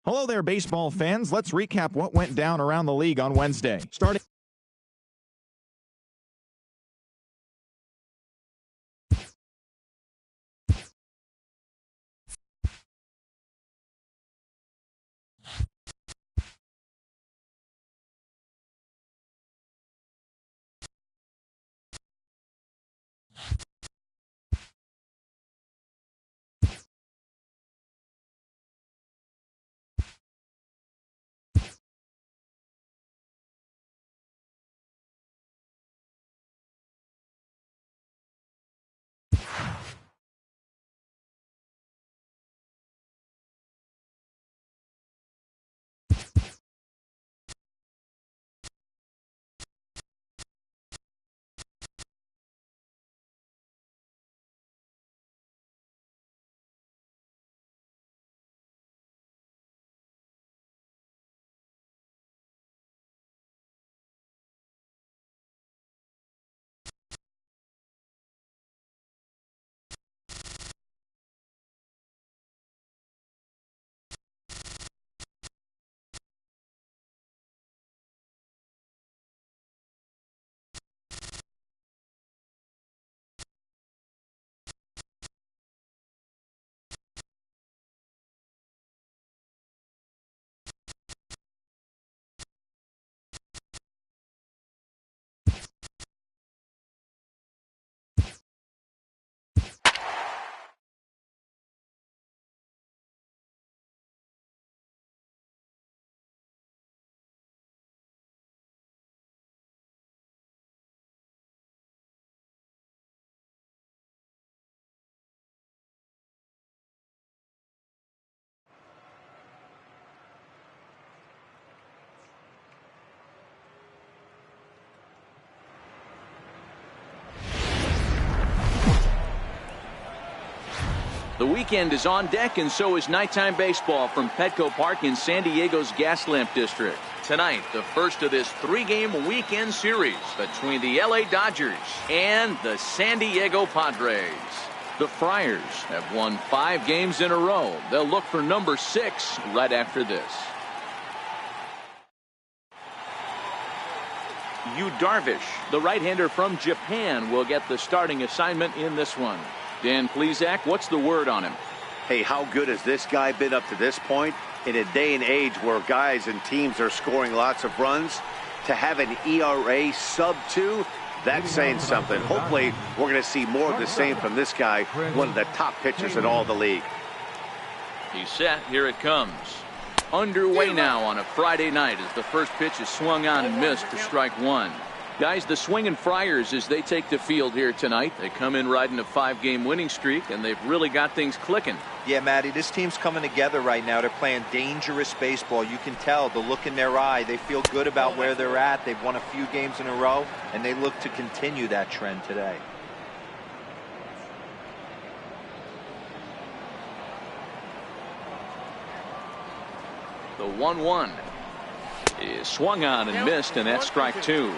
Hello there, baseball fans. Let's recap what went down around the league on Wednesday. Starting the weekend is on deck, and so is nighttime baseball from Petco Park in San Diego's Gaslamp District. Tonight, the first of this three-game weekend series between the LA Dodgers and the San Diego Padres. The Friars have won 5 games in a row. They'll look for number 6 right after this. Yu Darvish, the right-hander from Japan, will get the starting assignment in this one. Dan Plesac, what's the word on him? Hey, how good has this guy been up to this point? In a day and age where guys and teams are scoring lots of runs, to have an ERA sub-2, that's saying something. Hopefully, we're going to see more of the same from this guy, one of the top pitchers in all the league. He's set. Here it comes. Underway now on a Friday night as the first pitch is swung on and missed for strike 1. Guys, the swinging Friars as they take the field here tonight. They come in riding a 5-game winning streak, and they've really got things clicking. Yeah, Matty, this team's coming together right now. They're playing dangerous baseball. You can tell the look in their eye. They feel good about where they're at. They've won a few games in a row, and they look to continue that trend today. The 1-1 is swung on and missed, and that's strike 2.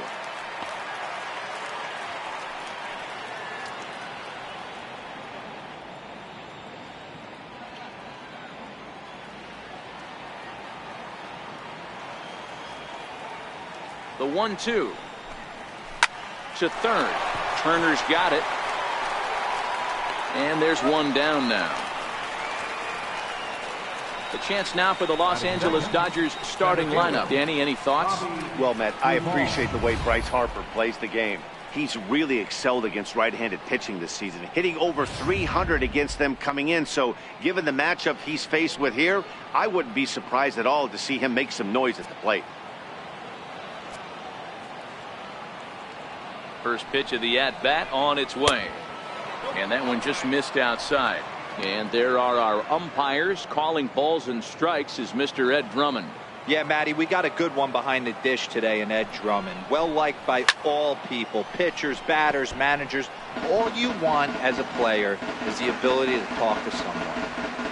The 1-2 to third. Turner's got it. And there's one down now. The chance now for the Los Angeles Dodgers starting lineup. Danny, any thoughts? Well, Matt, I appreciate the way Bryce Harper plays the game. He's really excelled against right-handed pitching this season, hitting over 300 against them coming in. So given the matchup he's faced with here, I wouldn't be surprised at all to see him make some noise at the plate. First pitch of the at-bat on its way. And that one just missed outside. And there are our umpires calling balls and strikes is Mr. Ed Drummond. Yeah, Matty, we got a good one behind the dish today in Ed Drummond. Well liked by all people, pitchers, batters, managers. All you want as a player is the ability to talk to someone.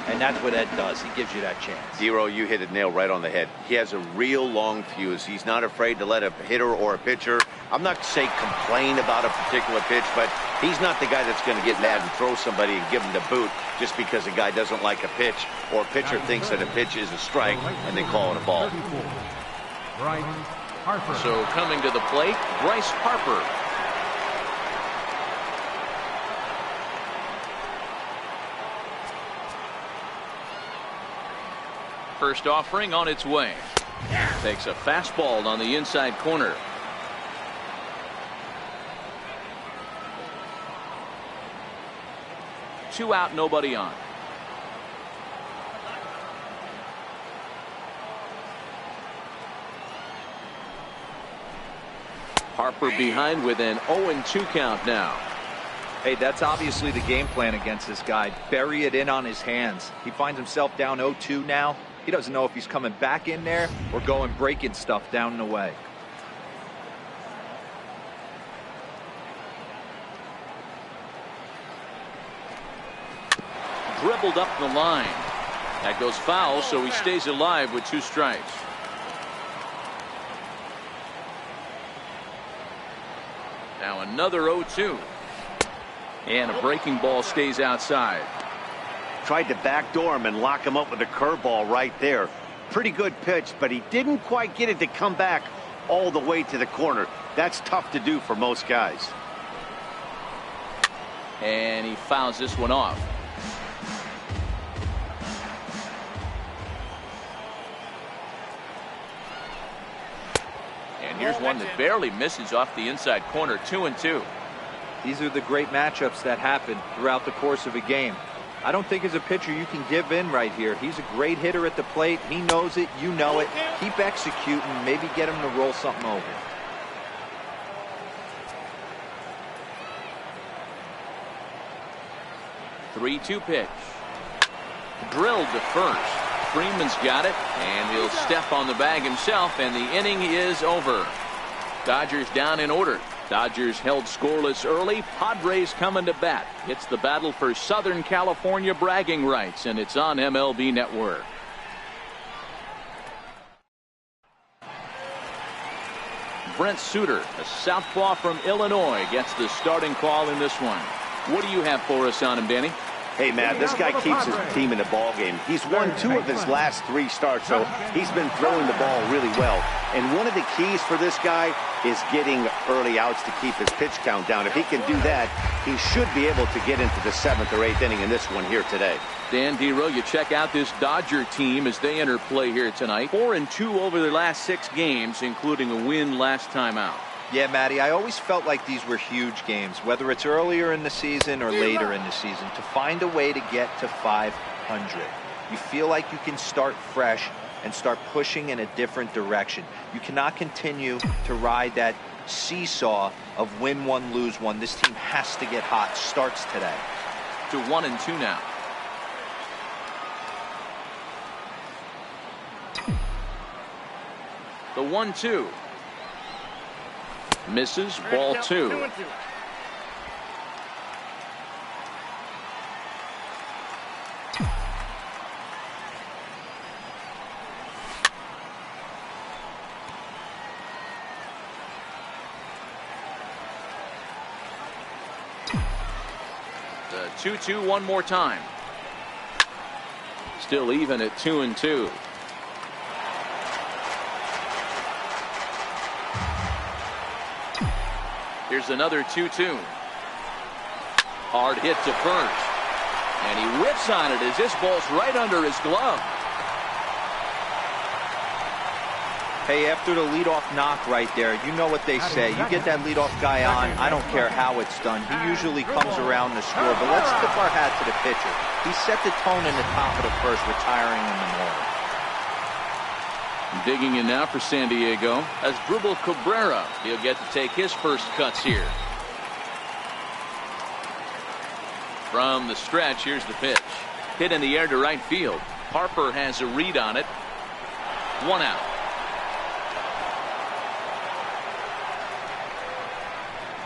And that's what Ed does. He gives you that chance. Zero, you hit it nail right on the head. He has a real long fuse. He's not afraid to let a hitter or a pitcher I'm not say complain about a particular pitch, but he's not the guy that's going to get mad and throw somebody and give him the boot just because a guy doesn't like a pitch or a pitcher thinks that a pitch is a strike and they call it a ball. So coming to the plate, Bryce Harper. First offering on its way. Takes a fastball on the inside corner. Two out, nobody on. Harper behind with an 0-2 count now. Hey, that's obviously the game plan against this guy. Bury it in on his hands. He finds himself down 0-2 now. He doesn't know if he's coming back in there or going breaking stuff down and away. Dribbled up the line. That goes foul, so he stays alive with 2 strikes. Now another 0-2. And a breaking ball stays outside. Tried to backdoor him and lock him up with a curveball right there. Pretty good pitch, but he didn't quite get it to come back all the way to the corner. That's tough to do for most guys. And he fouls this one off. And here's one that barely misses off the inside corner. 2-2. These are the great matchups that happen throughout the course of a game. I don't think as a pitcher you can give in right here. He's a great hitter at the plate. He knows it. You know it. Keep executing. Maybe get him to roll something over. Three-2 pitch. Drilled to first. Freeman's got it, and he'll step on the bag himself, and the inning is over. Dodgers down in order. Dodgers held scoreless early. Padres coming to bat. It's the battle for Southern California bragging rights, and it's on MLB Network. Brent Suter, a southpaw from Illinois, gets the starting call in this one. What do you have for us on him, Danny? Hey, man, this guy keeps his team in the ball game. He's won 2 of his last 3 starts, so he's been throwing the ball really well. And one of the keys for this guy is getting early outs to keep his pitch count down. If he can do that, he should be able to get into the 7th or 8th inning in this one here today. Dan Dero, you check out this Dodger team as they enter play here tonight. 4-2 over their last 6 games, including a win last time out. Yeah, Matty, I always felt like these were huge games, whether it's earlier in the season or later in the season, to find a way to get to 500. You feel like you can start fresh and start pushing in a different direction. You cannot continue to ride that seesaw of win one, lose one. This team has to get hot. Starts today. To 1-2 now. The 1-2. Misses, ball 2. The 2-2 one more time. Still even at 2-2. Here's another 2-2. Hard hit to first. And he whips on it as this ball's right under his glove. Hey, after the leadoff knock right there, you know what they say. You get that leadoff guy on, I don't care how it's done. He usually comes around to score. But let's tip our hat to the pitcher. He set the tone in the top of the first, retiring in the middle. Digging in now for San Diego as Dribble Cabrera. He'll get to take his first cuts here. From the stretch, here's the pitch. Hit in the air to right field. Harper has a read on it. 1 out.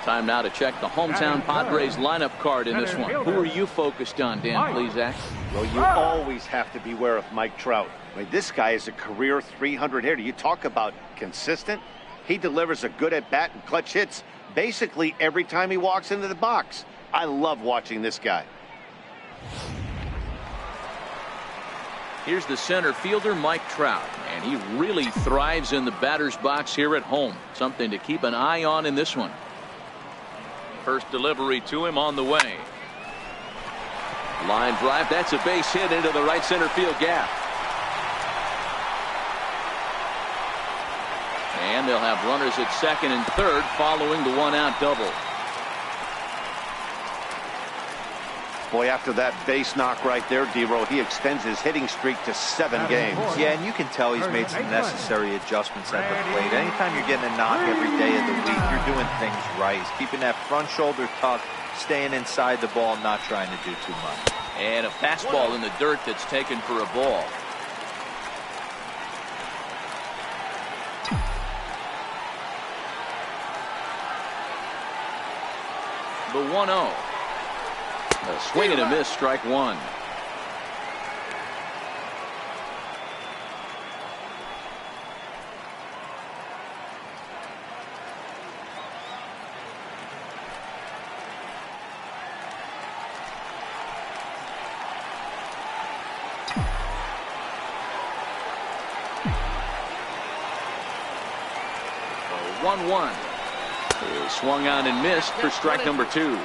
Time now to check the hometown Padres lineup card in this one. Who are you focused on, Dan, please, Zach? Well, you always have to beware of Mike Trout. I mean, this guy is a career 300 hitter. You talk about consistent. He delivers a good at-bat and clutch hits basically every time he walks into the box. I love watching this guy. Here's the center fielder, Mike Trout, and he really thrives in the batter's box here at home. Something to keep an eye on in this one. First delivery to him on the way. Line drive, that's a base hit into the right center field gap. And they'll have runners at second and third following the one-out double. Boy, after that base knock right there, D-Row, he extends his hitting streak to 7 games. Yeah, and you can tell he's made some necessary adjustments at the plate. Anytime you're getting a knock every day of the week, you're doing things right. He's keeping that front shoulder tucked, staying inside the ball, not trying to do too much. And a fastball in the dirt that's taken for a ball. The 1-0. A swing and a miss, strike one. The 1-1. He swung on and missed for strike number 2.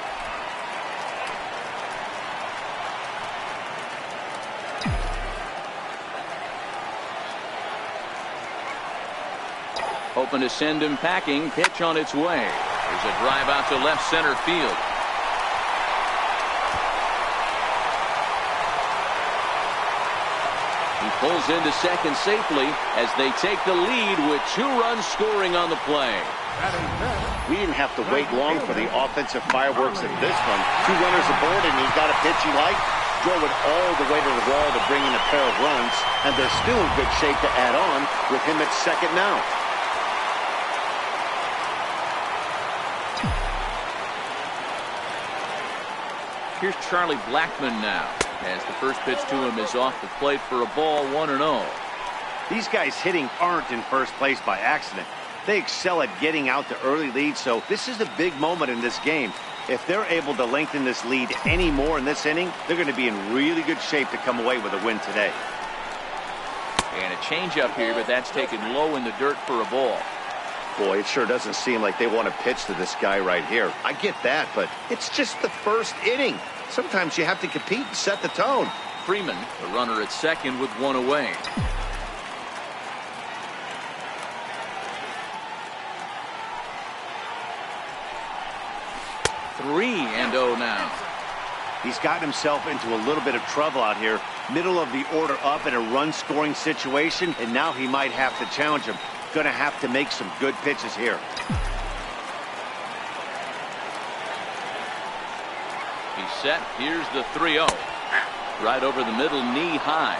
Hoping to send him packing. Pitch on its way. There's a drive out to left center field. He pulls into second safely as they take the lead with 2 runs scoring on the play. We didn't have to wait long for the offensive fireworks in this one. 2 runners aboard, and he's got a pitch he liked. Drove it all the way to the wall to bring in a pair of runs, and they're still in good shape to add on with him at second now. Here's Charlie Blackmon now, as the first pitch to him is off the plate for a ball, 1-0. These guys hitting aren't in first place by accident. They excel at getting out to early leads, so this is a big moment in this game. If they're able to lengthen this lead any more in this inning, they're going to be in really good shape to come away with a win today. And a changeup here, but that's taken low in the dirt for a ball. Boy, it sure doesn't seem like they want to pitch to this guy right here. I get that, but it's just the first inning. Sometimes you have to compete and set the tone. Freeman, the runner at second with 1 away. Three and 0 now. He's gotten himself into a little bit of trouble out here. Middle of the order up in a run-scoring situation, and now he might have to challenge him. Going to have to make some good pitches here. He's set. Here's the 3-0. Right over the middle, knee high.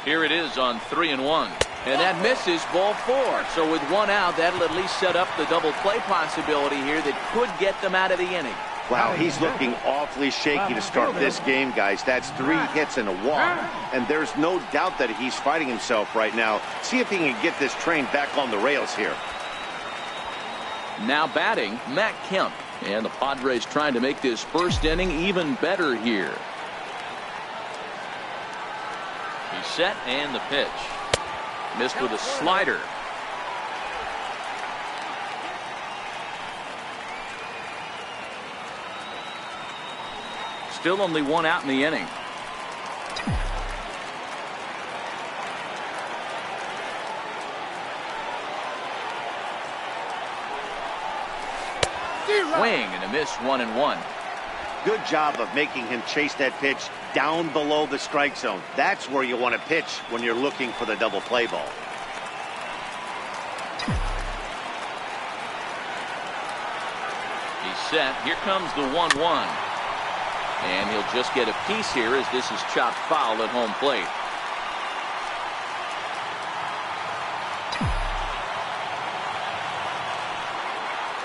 Here it is on 3-1. And that misses, ball 4. So with 1 out, that'll at least set up the double play possibility here that could get them out of the inning. Wow, he's looking awfully shaky to start this game, guys. That's 3 hits and a walk. And there's no doubt that he's fighting himself right now. See if he can get this train back on the rails here. Now batting, Matt Kemp. And the Padres trying to make this first inning even better here. He's set, and the pitch. Missed with a slider. Still only 1 out in the inning. Swing and a miss, 1-1. Good job of making him chase that pitch down below the strike zone. That's where you want to pitch when you're looking for the double play ball. He's set. Here comes the 1-1. And he'll just get a piece here as this is chopped foul at home plate.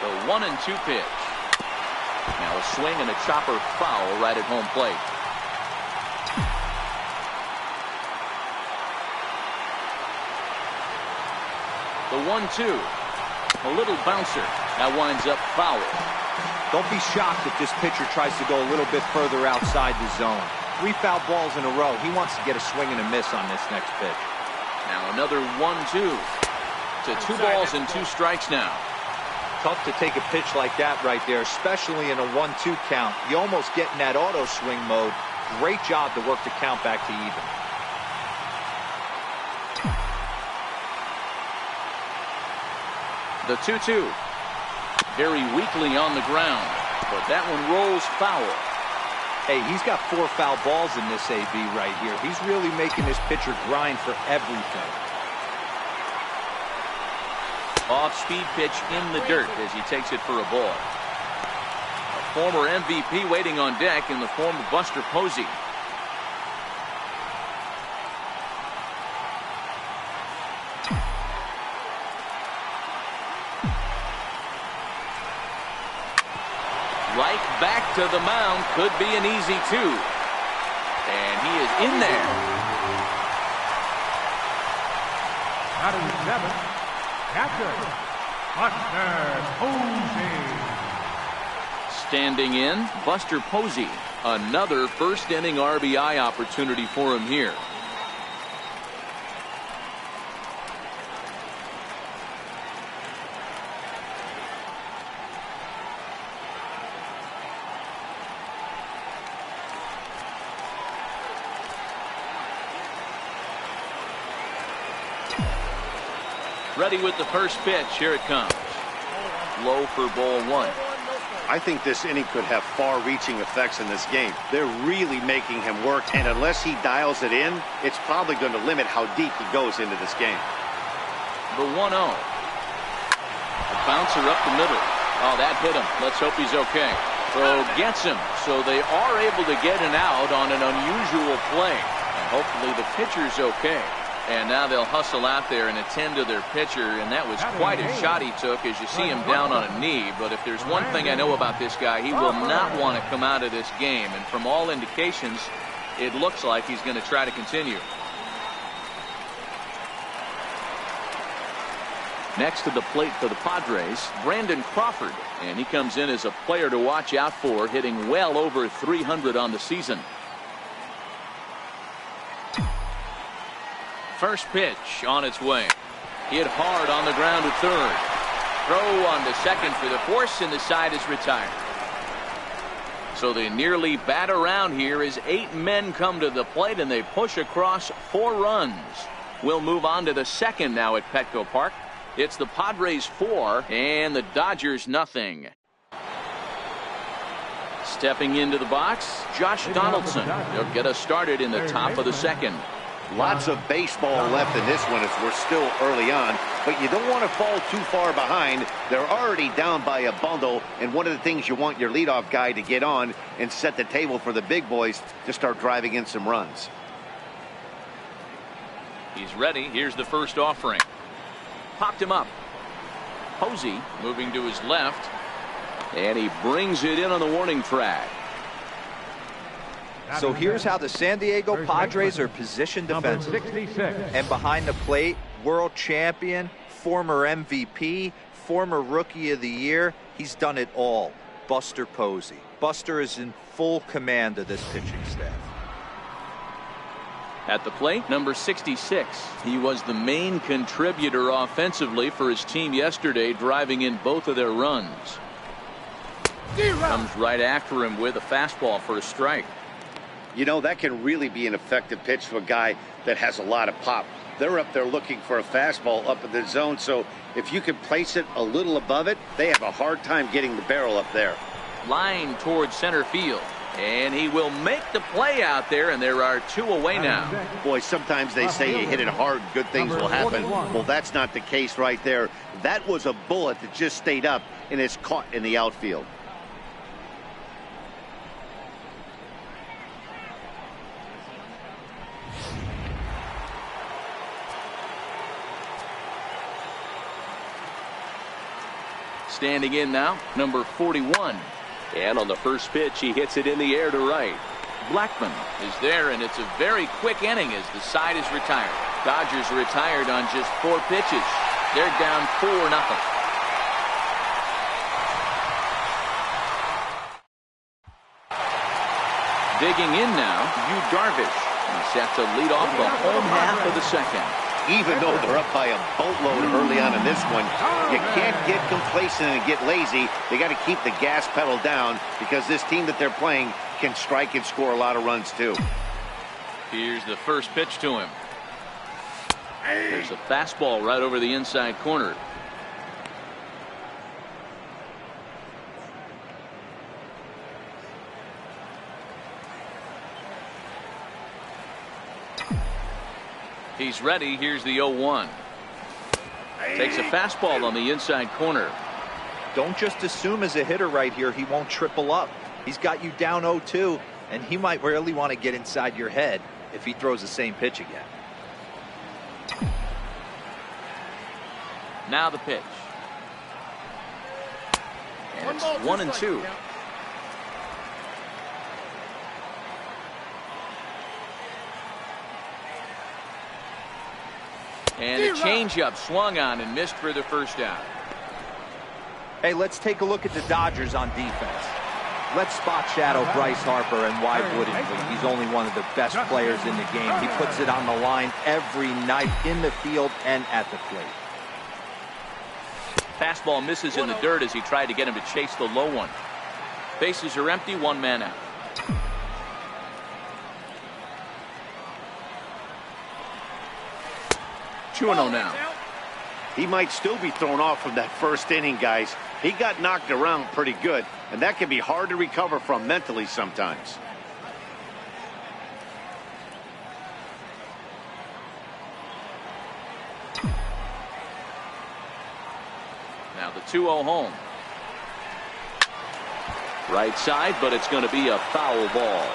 The 1-2 pitch. Now a swing and a chopper foul right at home plate. The 1-2. A little bouncer. That winds up foul. Don't be shocked if this pitcher tries to go a little bit further outside the zone. 3 foul balls in a row. He wants to get a swing and a miss on this next pitch. Now another 1-2. To 2 balls and 2 strikes now. Tough to take a pitch like that right there, especially in a 1-2 count. You almost get in that auto swing mode. Great job to work the count back to even. The 2-2. Very weakly on the ground, but that one rolls foul. Hey, he's got 4 foul balls in this AB right here. He's really making this pitcher grind for everything. Off-speed pitch in the dirt as he takes it for a ball. A former MVP waiting on deck in the form of Buster Posey. Right back to the mound. Could be an easy 2. And he is in there. Batting 7, catcher, Buster Posey. Standing in, Buster Posey. Another first inning RBI opportunity for him here. Ready with the first pitch. Here it comes. Low for ball 1. I think this inning could have far-reaching effects in this game. They're really making him work, and unless he dials it in, it's probably going to limit how deep he goes into this game. The 1-0. A bouncer up the middle. Oh, that hit him. Let's hope he's okay. Throw gets him, so they are able to get an out on an unusual play. And hopefully the pitcher's okay. And now they'll hustle out there and attend to their pitcher, and that was quite a shot he took as you see him down on a knee. But if there's one thing I know about this guy, he will not want to come out of this game. And from all indications, it looks like he's going to try to continue. Next to the plate for the Padres, Brandon Crawford. And he comes in as a player to watch out for, hitting well over 300 on the season. First pitch on its way. Hit hard on the ground to third. Throw on to second for the force, and the side is retired. So they nearly bat around here as 8 men come to the plate, and they push across 4 runs. We'll move on to the second now at Petco Park. It's the Padres 4 and the Dodgers nothing. Stepping into the box, Josh Donaldson. He'll get us started in the top of the second. Lots of baseball left in this one as we're still early on, but you don't want to fall too far behind. They're already down by a bundle, and one of the things you want your leadoff guy to get on and set the table for the big boys to start driving in some runs. He's ready. Here's the first offering. Popped him up. Posey moving to his left, and he brings it in on the warning track. So here's how the San Diego Padres are positioned defensively. And behind the plate, world champion, former MVP, former Rookie of the Year. He's done it all. Buster Posey. Buster is in full command of this pitching staff. At the plate, number 66. He was the main contributor offensively for his team yesterday, driving in both of their runs. Comes right after him with a fastball for a strike. You know, that can really be an effective pitch to a guy that has a lot of pop. They're up there looking for a fastball up in the zone, so if you can place it a little above it, they have a hard time getting the barrel up there. Line towards center field, and he will make the play out there, and there are 2 away now. Boy, sometimes they say you hit it hard, good things will happen. Well, that's not the case right there. That was a bullet that just stayed up and is caught in the outfield. Standing in now, number 41. And on the first pitch, he hits it in the air to right. Blackman is there, and it's a very quick inning as the side is retired. Dodgers retired on just 4 pitches. They're down 4-0. Digging in now, Darvish. He's set to lead off the home half of the second. Even though they're up by a boatload early on in this one, you can't get complacent and get lazy. They got to keep the gas pedal down because this team that they're playing can strike and score a lot of runs too. Here's the first pitch to him. There's a fastball right over the inside corner. He's ready. Here's the 0-1. Takes a fastball on the inside corner. Don't just assume as a hitter right here he won't triple up. He's got you down 0-2, and he might really want to get inside your head if he throws the same pitch again. Now the pitch. And it's 1-2. And a changeup swung on and missed for the first out. Hey, let's take a look at the Dodgers on defense. Let's spot shadow Bryce Harper, and why wouldn't we? He's only one of the best players in the game. He puts it on the line every night in the field and at the plate. Fastball misses in the dirt as he tried to get him to chase the low one. Bases are empty, one man out. Two-0 now. He might still be thrown off from that first inning, guys. He got knocked around pretty good, and that can be hard to recover from mentally sometimes. Now the 2-0 home. Right side, but it's going to be a foul ball.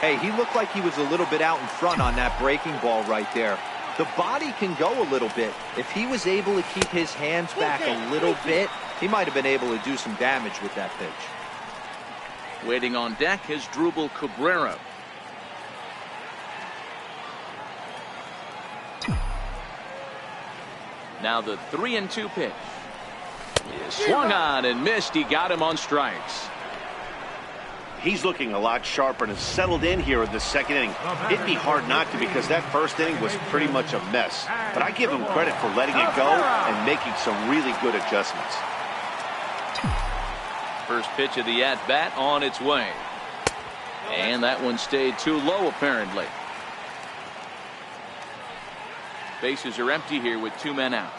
Hey, he looked like he was a little bit out in front on that breaking ball right there. The body can go a little bit. If he was able to keep his hands back a little bit, he might have been able to do some damage with that pitch. Waiting on deck is Drupal Cabrera. Now the 3-2 pitch. He swung on and missed. He got him on strikes. He's looking a lot sharper and has settled in here in the second inning. It'd be hard not to because that first inning was pretty much a mess. But I give him credit for letting it go and making some really good adjustments. First pitch of the at-bat on its way. And that one stayed too low apparently. Bases are empty here with two men out.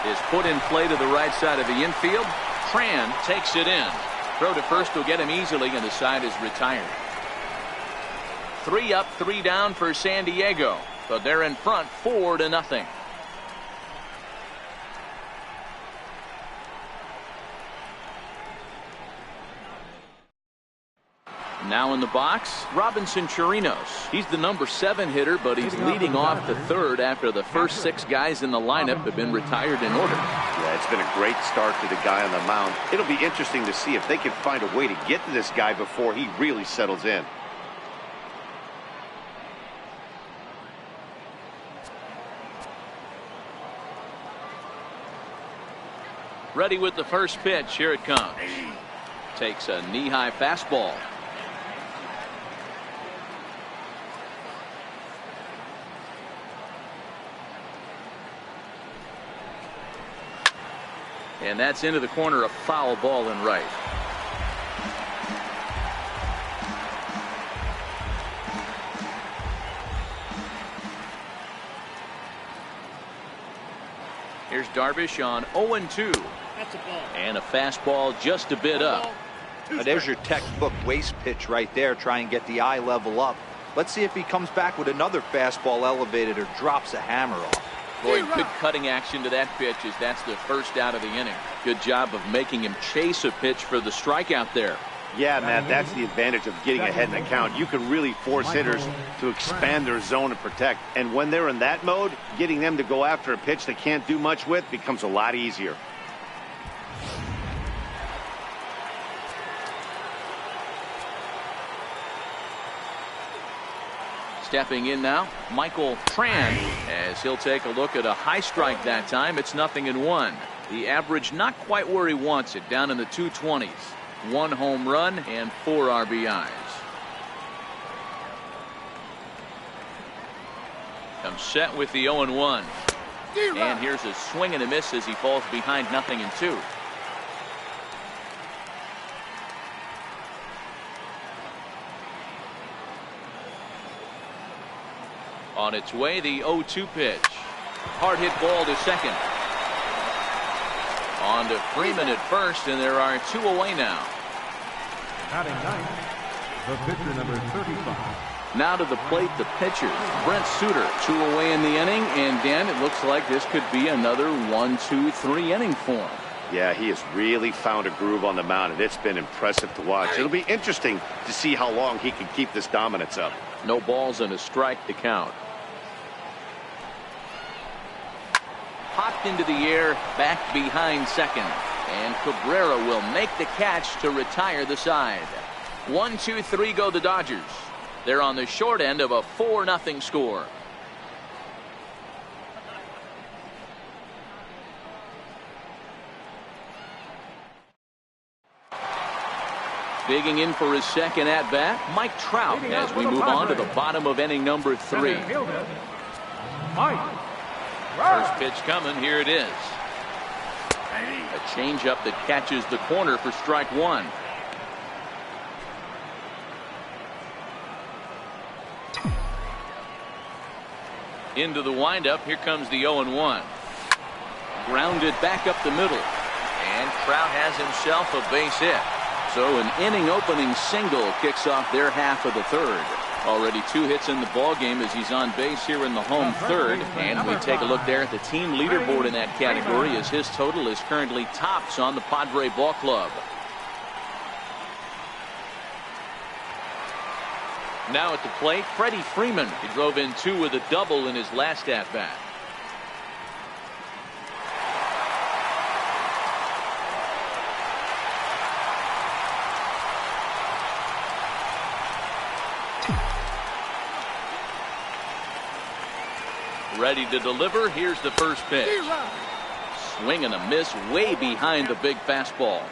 Is put in play to the right side of the infield. Tran takes it in. Throw to first will get him easily, and the side is retired. 3 up, 3 down for San Diego, but they're in front 4-0. Now in the box, Robinson Chirinos. He's the number 7 hitter, but he's leading off the third after the first 6 guys in the lineup have been retired in order. Yeah, it's been a great start to the guy on the mound. It'll be interesting to see if they can find a way to get to this guy before he really settles in. Ready with the first pitch. Here it comes. Takes a knee-high fastball. And that's into the corner, a foul ball in right. Here's Darvish on 0-2. That's a ball. And a fastball just a bit up. Now there's your textbook waste pitch right there. Try and get the eye level up. Let's see if he comes back with another fastball elevated or drops a hammer off. Boy, good cutting action to that pitch as that's the first out of the inning. Good job of making him chase a pitch for the strikeout there. Yeah, Matt, that's the advantage of getting ahead in the count. You can really force hitters to expand their zone and protect. And when they're in that mode, getting them to go after a pitch they can't do much with becomes a lot easier. Stepping in now, Michael Tran, as he'll take a look at a high strike that time. It's 0-1. The average not quite where he wants it, down in the 220s. 1 home run and 4 RBIs. Comes set with the 0-1. And here's a swing and a miss as he falls behind 0-2. On its way, the 0-2 pitch. Hard hit ball to second. On to Freeman at first, and there are 2 away now. Batting ninth, the pitcher number 35. Now to the plate, the pitcher, Brent Suter. 2 away in the inning, and Dan, it looks like this could be another 1-2-3 inning for him. Yeah, he has really found a groove on the mound, and it's been impressive to watch. It'll be interesting to see how long he can keep this dominance up. No balls and a strike to count. Popped into the air, back behind second. And Cabrera will make the catch to retire the side. 1-2-3 go the Dodgers. They're on the short end of a 4-0 score. Digging in for his second at-bat, Mike Trout, as we move on to the bottom of inning number 3. First pitch coming, here it is. A changeup that catches the corner for strike 1. Into the windup, here comes the 0-1. Grounded back up the middle. And Trout has himself a base hit. So an inning opening single kicks off their half of the third. Already 2 hits in the ballgame as he's on base here in the home third. And we take a look there at the team leaderboard in that category as his total is currently tops on the Padre Ball Club. Now at the plate, Freddie Freeman. He drove in 2 with a double in his last at-bat. Ready to deliver. Here's the first pitch. Swing and a miss way behind the big fastball.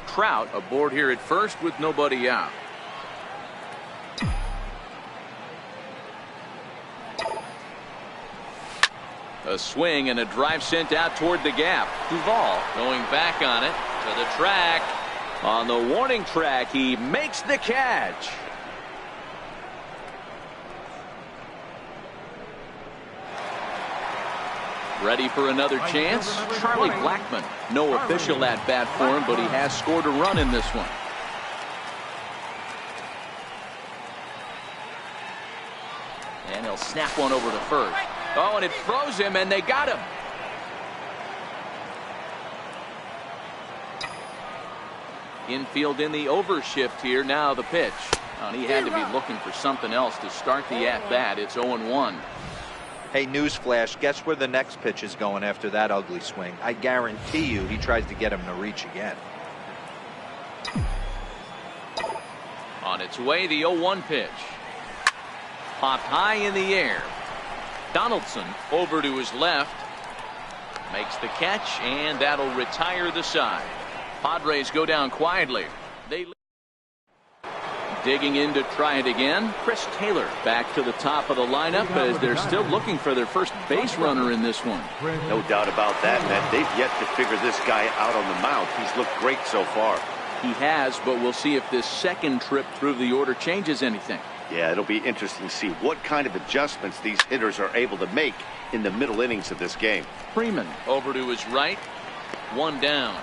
Trout aboard here at first with nobody out. A swing and a drive sent out toward the gap. Duvall going back on it to the track. On the warning track, he makes the catch. Ready for another chance? Charlie Blackmon. No official at-bat for him, but he has scored a run in this one. And he'll snap one over to first. Oh, and it froze him, and they got him. Infield in the overshift here. Now the pitch. And he had to be looking for something else to start the at-bat. It's 0-1. Hey, newsflash, guess where the next pitch is going after that ugly swing? I guarantee you he tries to get him to reach again. On its way, the 0-1 pitch. Popped high in the air. Donaldson over to his left. Makes the catch, and that'll retire the side. Padres go down quietly. They digging in to try it again. Chris Taylor back to the top of the lineup as they're still looking for their first base runner in this one. No doubt about that, Matt. They've yet to figure this guy out on the mound. He's looked great so far. He has, but we'll see if this second trip through the order changes anything. Yeah, it'll be interesting to see what kind of adjustments these hitters are able to make in the middle innings of this game. Freeman over to his right. 1 down.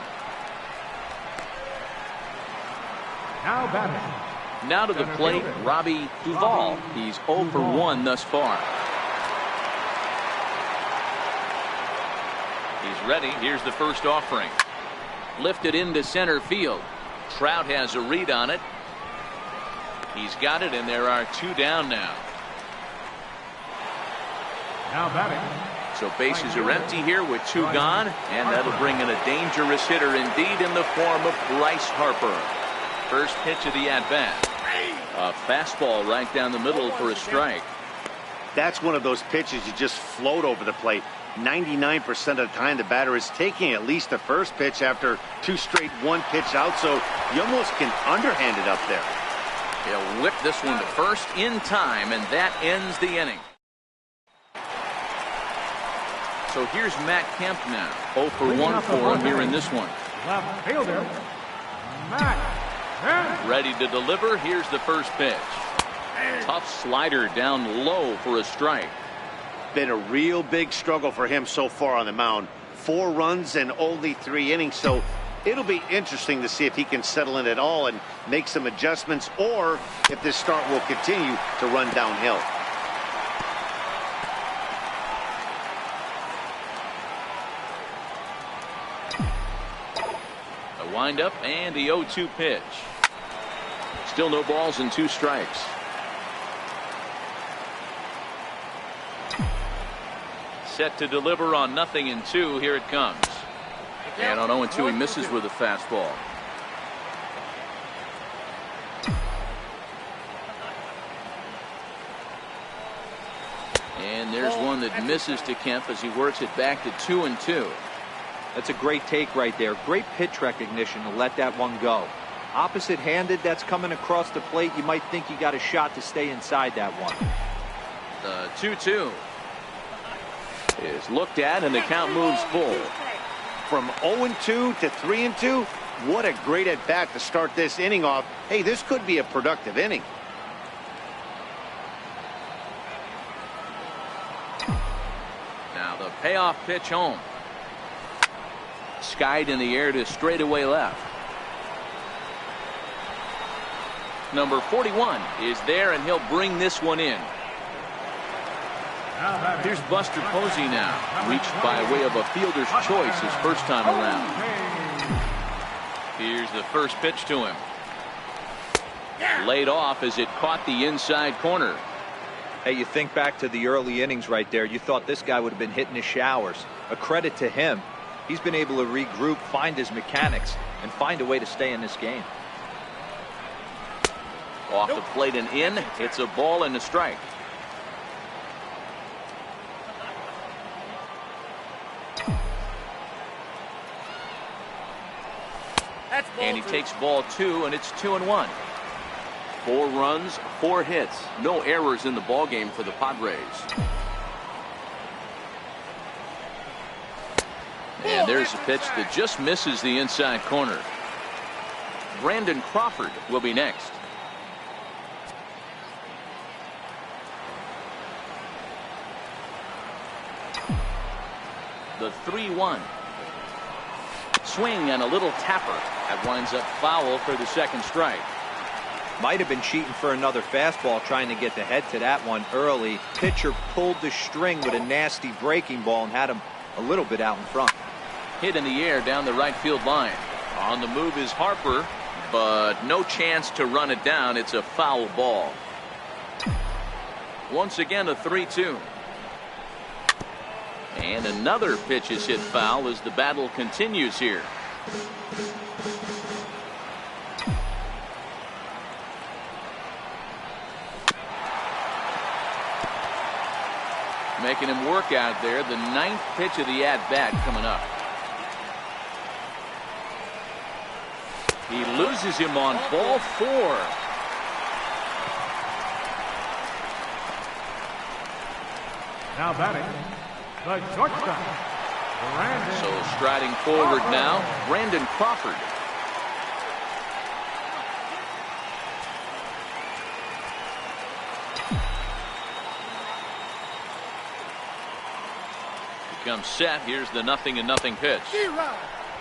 Now batting. Now to the plate, Robbie Duvall. He's 0 for 1 thus far. He's ready. Here's the first offering. Lifted into center field. Trout has a read on it. He's got it, and there are 2 down now. Now batting. So bases are empty here with 2 gone, and that'll bring in a dangerous hitter indeed in the form of Bryce Harper. First pitch of the at-bat. A fastball right down the middle for a strike. That's one of those pitches you just float over the plate. 99% of the time the batter is taking at least the first pitch after 2 straight 1-pitch out, so you almost can underhand it up there. He'll whip this one to first in time, and that ends the inning. So here's Matt Kemp now. 0 for 1 for him here in this one. Left fielder, Matt Kemp. Ready to deliver. Here's the first pitch. Tough slider down low for a strike. Been a real big struggle for him so far on the mound. 4 runs and only 3 innings, so it'll be interesting to see if he can settle in at all and make some adjustments, or if this start will continue to run downhill. A windup and the 0-2 pitch. Still no balls and 2 strikes. Set to deliver on 0-2. Here it comes. And on 0-2 he misses with a fastball. And there's one that misses to Kemp as he works it back to 2-2. That's a great take right there. Great pitch recognition to let that one go. Opposite handed, that's coming across the plate. You might think you got a shot to stay inside that one. The 2-2 is looked at, and the count moves full. From 0-2 to 3-2, what a great at bat to start this inning off. Hey, this could be a productive inning. Now the payoff pitch home. Skied in the air to straightaway left. Number 41 is there, and he'll bring this one in. Here's Buster Posey now, reached by way of a fielder's choice his first time around. Here's the first pitch to him. Laid off as it caught the inside corner. Hey, you think back to the early innings right there. You thought this guy would have been hitting his showers. A credit to him. He's been able to regroup, find his mechanics, and find a way to stay in this game. Off the plate and in. It's a ball and a strike. And he takes ball 2, and it's 2-1. 4 runs, 4 hits, no errors in the ball game for the Padres. And there's a pitch that just misses the inside corner. Brandon Crawford will be next. The 3-1. Swing and a little tapper. That winds up foul for the second strike. Might have been cheating for another fastball, trying to get the head to that one early. Pitcher pulled the string with a nasty breaking ball and had him a little bit out in front. Hit in the air down the right field line. On the move is Harper, but no chance to run it down. It's a foul ball. Once again, a 3-2. And another pitch is hit foul as the battle continues here. Making him work out there. The 9th pitch of the at-bat coming up. He loses him on ball 4. Now batting, the shortstop, Brandon. So striding forward now, Brandon Crawford. Becomes set. Here's the 0-0 pitch.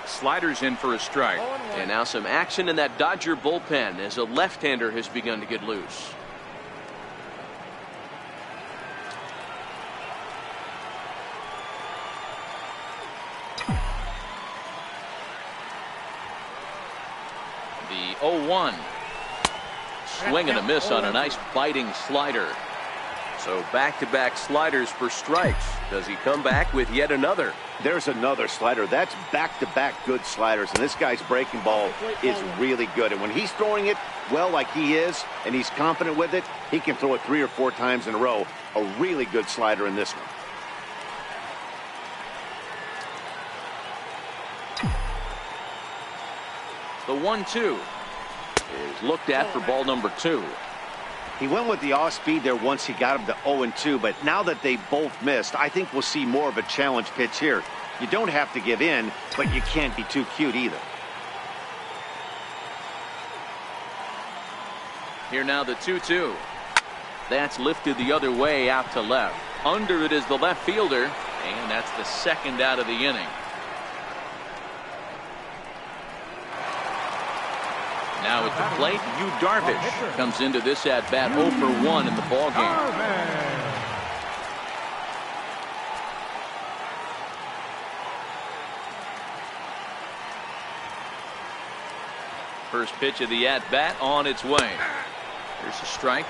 Sliders in for a strike. And now some action in that Dodger bullpen as a left-hander has begun to get loose. 0-1. Swing and a miss on a nice biting slider. So back-to-back sliders for strikes. Does he come back with yet another? There's another slider. That's back-to-back good sliders, and this guy's breaking ball is really good. And when he's throwing it well like he is, and he's confident with it, he can throw it 3 or 4 times in a row. A really good slider in this one. The 1-2 is looked at for ball number 2. He went with the off-speed there once he got him to 0-2, but now that they both missed, I think we'll see more of a challenge pitch here. You don't have to give in, but you can't be too cute either. Here now the 2-2. That's lifted the other way out to left. Under it is the left fielder, and that's the second out of the inning. Now at the plate, Darvish comes into this at-bat 0 for 1 in the ballgame. First pitch of the at-bat on its way. Here's a strike.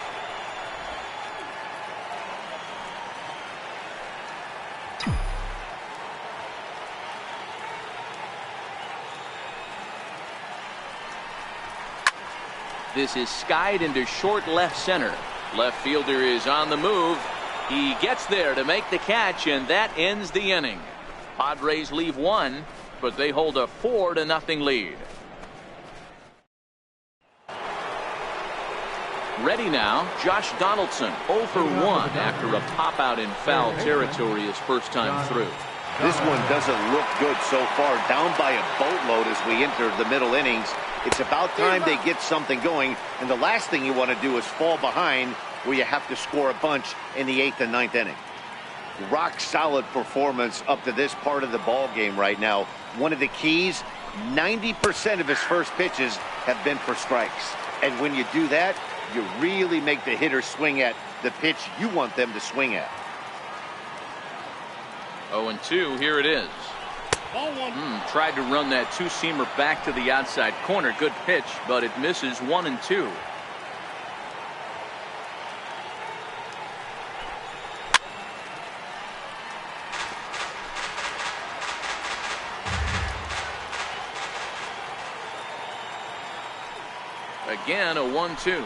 This is skied into short left center. Left fielder is on the move. He gets there to make the catch, and that ends the inning. Padres leave 1, but they hold a 4-0 lead. Ready now, Josh Donaldson, 0 for 1 after a pop-out in foul territory his first time through. This one doesn't look good so far, down by a boatload as we enter the middle innings. It's about time they get something going, and the last thing you want to do is fall behind where you have to score a bunch in the 8th and 9th inning. Rock solid performance up to this part of the ball game right now. One of the keys, 90% of his first pitches have been for strikes. And when you do that, you really make the hitter swing at the pitch you want them to swing at. 0-2, here it is. Tried to run that two-seamer back to the outside corner. Good pitch, but it misses 1-2. Again, a 1-2.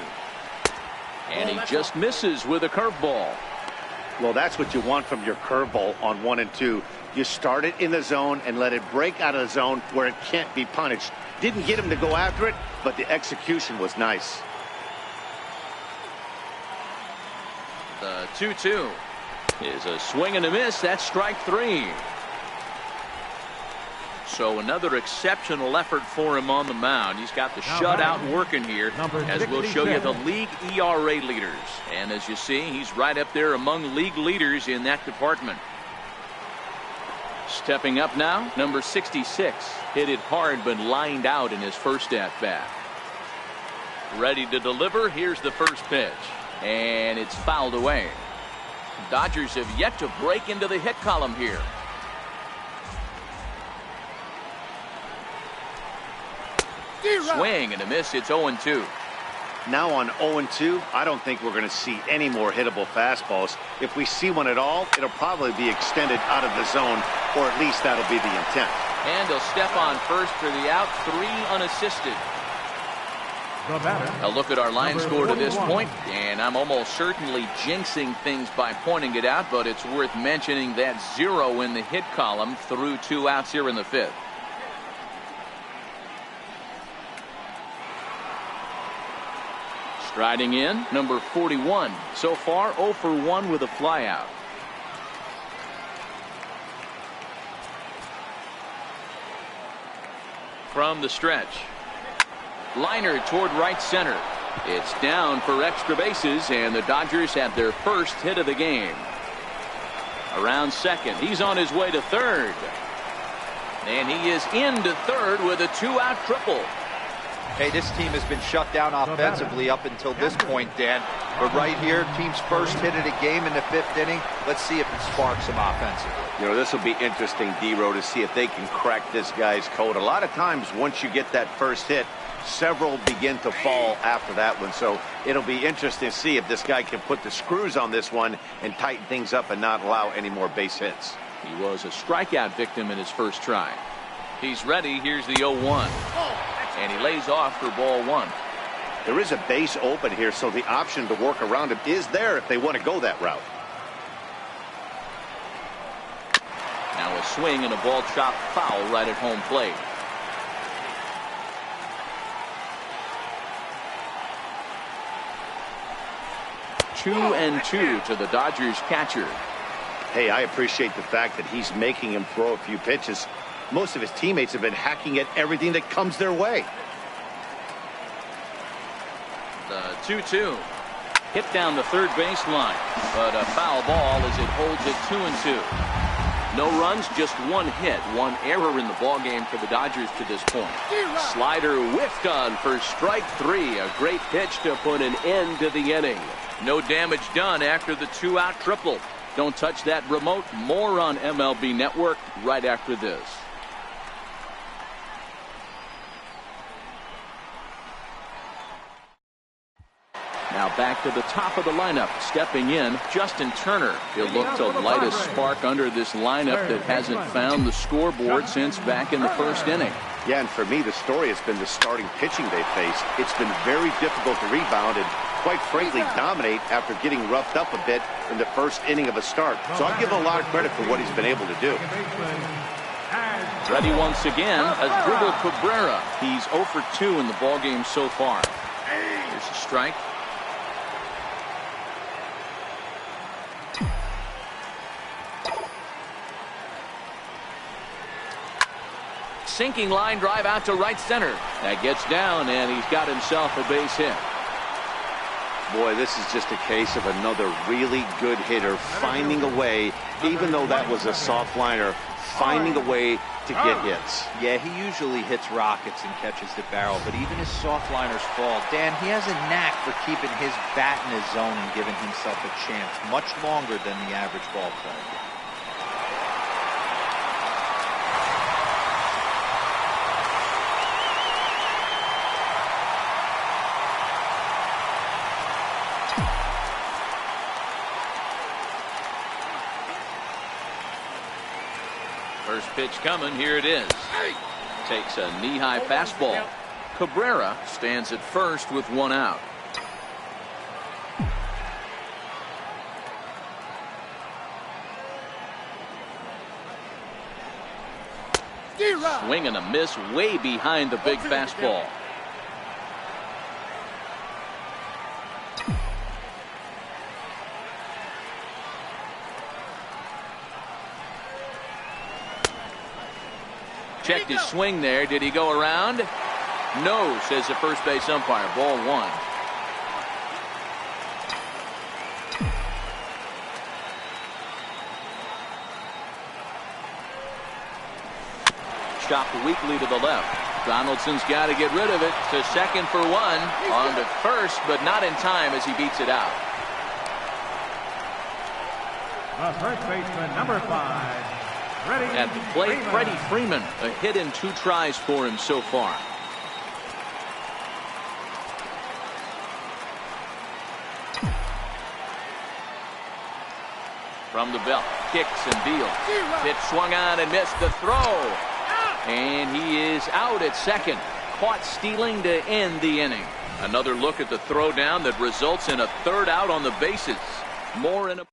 And he just misses with a curveball. Well, that's what you want from your curveball on 1 and 2. You start it in the zone and let it break out of the zone where it can't be punished. Didn't get him to go after it, but the execution was nice. The 2-2 is a swing and a miss. That's strike 3. So another exceptional effort for him on the mound. He's got the shutout working here, as we'll show you the league ERA leaders. And as you see, he's right up there among league leaders in that department. Stepping up now, number 66. Hit it hard but lined out in his first at-bat. Ready to deliver. Here's the first pitch. And it's fouled away. Dodgers have yet to break into the hit column here. Swing and a miss. It's 0-2. Now on 0-2, I don't think we're going to see any more hittable fastballs. If we see one at all, it'll probably be extended out of the zone, or at least that'll be the intent. And he'll step on first for the out, 3 unassisted. A look at our line score to this point, and I'm almost certainly jinxing things by pointing it out, but it's worth mentioning that 0 in the hit column through 2 outs here in the 5th. Striding in, number 41. So far, 0 for 1 with a flyout. From the stretch. Liner toward right center. It's down for extra bases, and the Dodgers have their first hit of the game. Around second. He's on his way to third. And he is into third with a 2-out triple. Hey, this team has been shut down offensively up until this point, Dan. But right here, team's first hit of the game in the 5th inning. Let's see if it sparks some offensively. You know, this will be interesting, D-Row, to see if they can crack this guy's code. A lot of times, once you get that first hit, Several begin to fall after that one, so it'll be interesting to see if this guy can put the screws on this one and tighten things up and not allow any more base hits. He was a strikeout victim in his first try. He's ready. Here's the 0-1. And he lays off for ball 1. There is a base open here, so the option to work around him is there if they want to go that route. Now a swing and a ball chopped foul right at home plate. 2-2 to the Dodgers catcher. Hey, I appreciate the fact that he's making him throw a few pitches. Most of his teammates have been hacking at everything that comes their way. The 2-2. Hit down the third baseline, but a foul ball as it holds it 2-2. No runs, just one hit, one error in the ballgame for the Dodgers to this point. Slider whiffed on for strike 3. A great pitch to put an end to the inning. No damage done after the 2-out triple. Don't touch that remote. More on MLB Network right after this. Now back to the top of the lineup. Stepping in, Justin Turner. He'll look to light a spark under this lineup that hasn't found the scoreboard since back in the first inning. Yeah, and for me, the story has been the starting pitching they faced. It's been very difficult to rebound and, quite frankly, dominate after getting roughed up a bit in the first inning of a start. So I'll give him a lot of credit for what he's been able to do. Ready once again, Asdrubal Cabrera. He's 0 for 2 in the ballgame so far. Here's a strike. Sinking line drive out to right center. That gets down, and he's got himself a base hit. Boy, this is just a case of another really good hitter finding a way, even though that was a soft liner, finding a way to get hits. Yeah, he usually hits rockets and catches the barrel, but even his soft liners fall. Dan, he has a knack for keeping his bat in his zone and giving himself a chance much longer than the average ball player. First pitch coming. Here it is. Takes a knee-high fastball. Cabrera stands at first with 1 out. Swing and a miss way behind the big fastball. Checked his swing there. Did he go around? No, says the first base umpire. Ball 1. Chopped weakly to the left. Donaldson's got to get rid of it. To second for 1. On to first, but not in time as he beats it out. The first baseman, number 5. At the plate, Freddie Freeman. A hit in 2 tries for him so far. From the belt, kicks and deals. Pitch swung on and missed the throw. And he is out at second. Caught stealing to end the inning. Another look at the throw down that results in a 3rd out on the bases. More in a...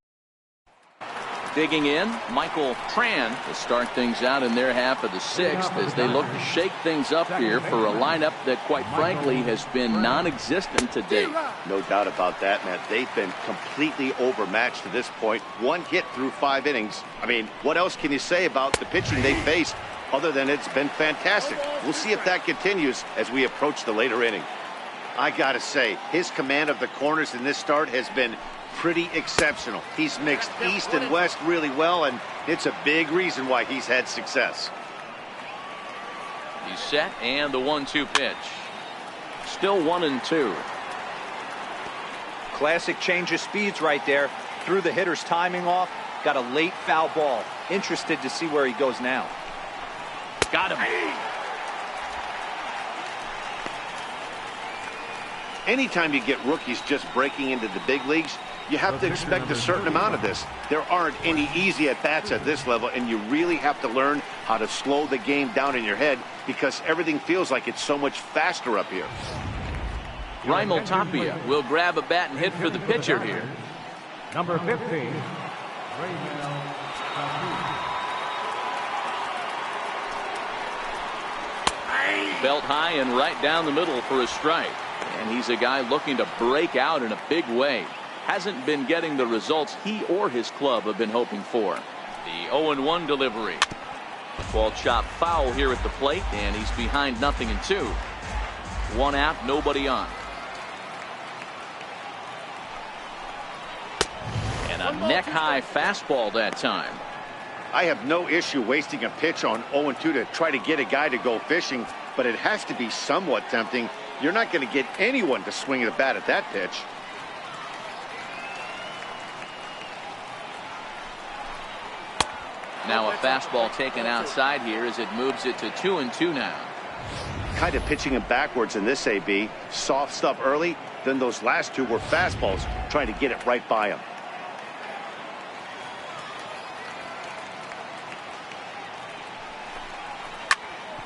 Digging in, Michael Tran to start things out in their half of the 6th as they look to shake things up here for a lineup that, quite frankly, has been non-existent to date. No doubt about that, man. They've been completely overmatched to this point. 1 hit through 5 innings. I mean, what else can you say about the pitching they faced other than it's been fantastic? We'll see if that continues as we approach the later inning. I got to say, his command of the corners in this start has been pretty exceptional. He's mixed east and west really well, and it's a big reason why he's had success. He's set, and the 1-2 pitch. Still 1-2. Classic change of speeds right there. Threw the hitter's timing off. Got a late foul ball. Interested to see where he goes now. Got him. Anytime you get rookies just breaking into the big leagues, you have to expect a certain amount of this. There aren't any easy at-bats at this level, and you really have to learn how to slow the game down in your head because everything feels like it's so much faster up here. Raimel Tapia will grab a bat and hit for the pitcher here. Number 15, Belt high and right down the middle for a strike. And he's a guy looking to break out in a big way. Hasn't been getting the results he or his club have been hoping for. The 0-1 delivery. Ball chopped foul here at the plate, and he's behind 0-2. 1 out, nobody on. And a neck-high fastball that time. I have no issue wasting a pitch on 0-2 to try to get a guy to go fishing, but it has to be somewhat tempting. You're not going to get anyone to swing the bat at that pitch. Now a fastball taken outside here as it moves it to 2-2 now. Kind of pitching him backwards in this AB. Soft stuff early, then those last two were fastballs trying to get it right by him.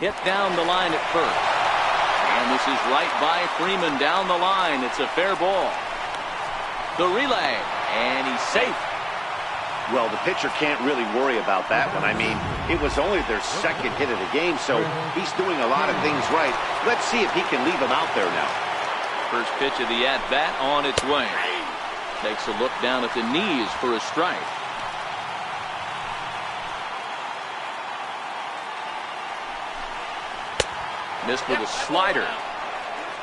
Hit down the line at first. And this is right by Freeman down the line. It's a fair ball. The relay, and he's safe. Well, the pitcher can't really worry about that one. I mean, it was only their second hit of the game, so he's doing a lot of things right. Let's see if he can leave him out there now. First pitch of the at-bat on its way. Takes a look down at the knees for a strike. Missed with a slider.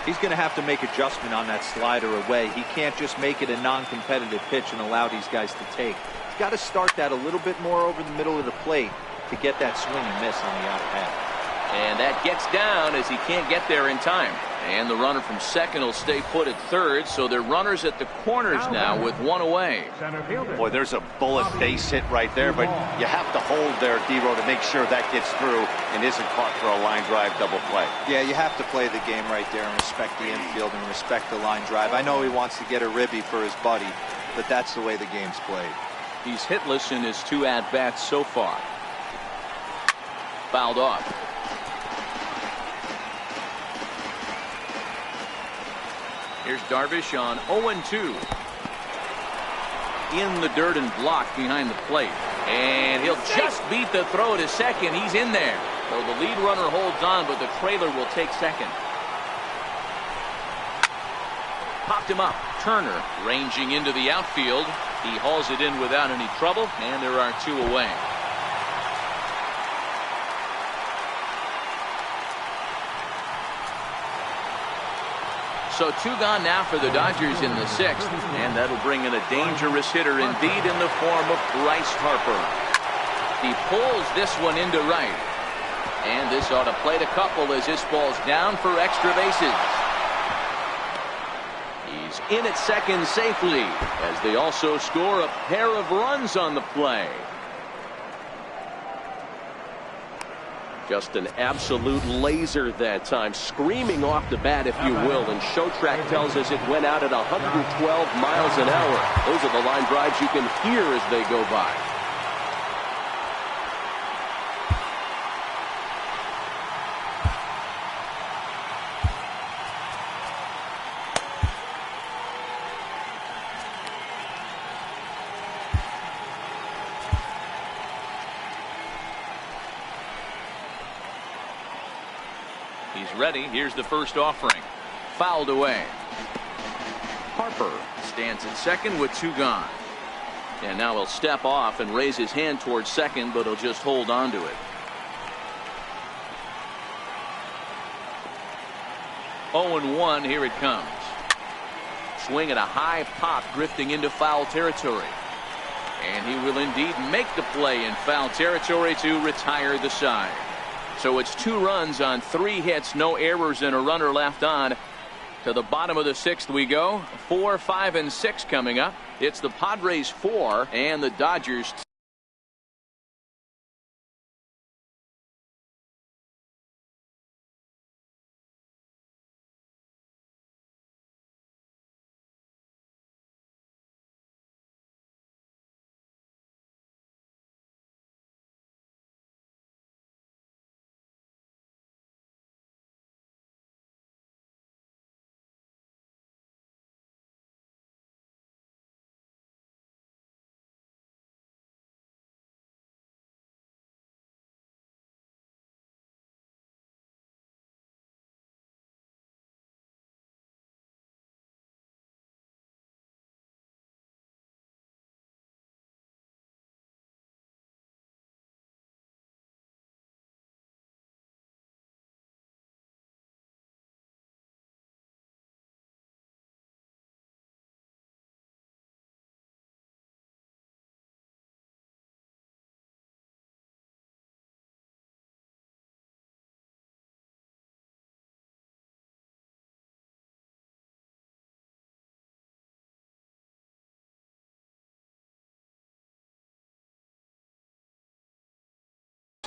He's going to have to make adjustment on that slider away. He can't just make it a non-competitive pitch and allow these guys to take. He's got to start that a little bit more over the middle of the plate to get that swing and miss on the out path. And that gets down as he can't get there in time. And the runner from second will stay put at third, so they're runners at the corners now with 1 away. Boy, there's a bullet base hit right there, but you have to hold there, D-Row, to make sure that gets through and isn't caught for a line drive double play. Yeah, you have to play the game right there and respect the infield and respect the line drive. I know he wants to get a ribby for his buddy, but that's the way the game's played. He's hitless in his 2 at-bats so far. Fouled off. Here's Darvish on 0-2. In the dirt and blocked behind the plate. And he'll just beat the throw to second. He's in there. So the lead runner holds on, but the trailer will take second. Popped him up. Turner ranging into the outfield. He hauls it in without any trouble, and there are 2 away. So 2 gone now for the Dodgers in the 6th, and that'll bring in a dangerous hitter indeed in the form of Bryce Harper. He pulls this one into right, and this ought to plate a couple as this ball's down for extra bases. He's in at second safely as they also score a pair of runs on the play. Just an absolute laser that time, screaming off the bat, if you will. And Showtrack tells us it went out at 112 miles an hour. Those are the line drives you can hear as they go by. He's ready. Here's the first offering. Fouled away. Harper stands at second with 2 gone. And now he'll step off and raise his hand towards second, but he'll just hold on to it. 0-1, here it comes. Swing at a high pop, drifting into foul territory. And he will indeed make the play in foul territory to retire the side. So it's 2 runs on 3 hits, no errors, and a runner left on. To the bottom of the 6th we go. 4, 5, and 6 coming up. It's the Padres 4 and the Dodgers 2.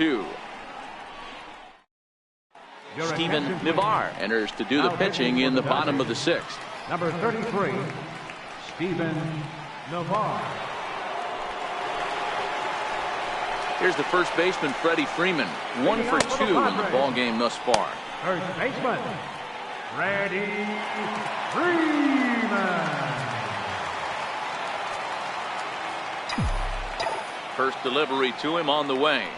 2. Steven Navar enters to do the pitching in the bottom of the 6th. Number 33, Steven Navar. Here's the first baseman, Freddie Freeman. 1 for 2 in the ballgame thus far. First baseman, Freddie Freeman. First delivery to him on the way.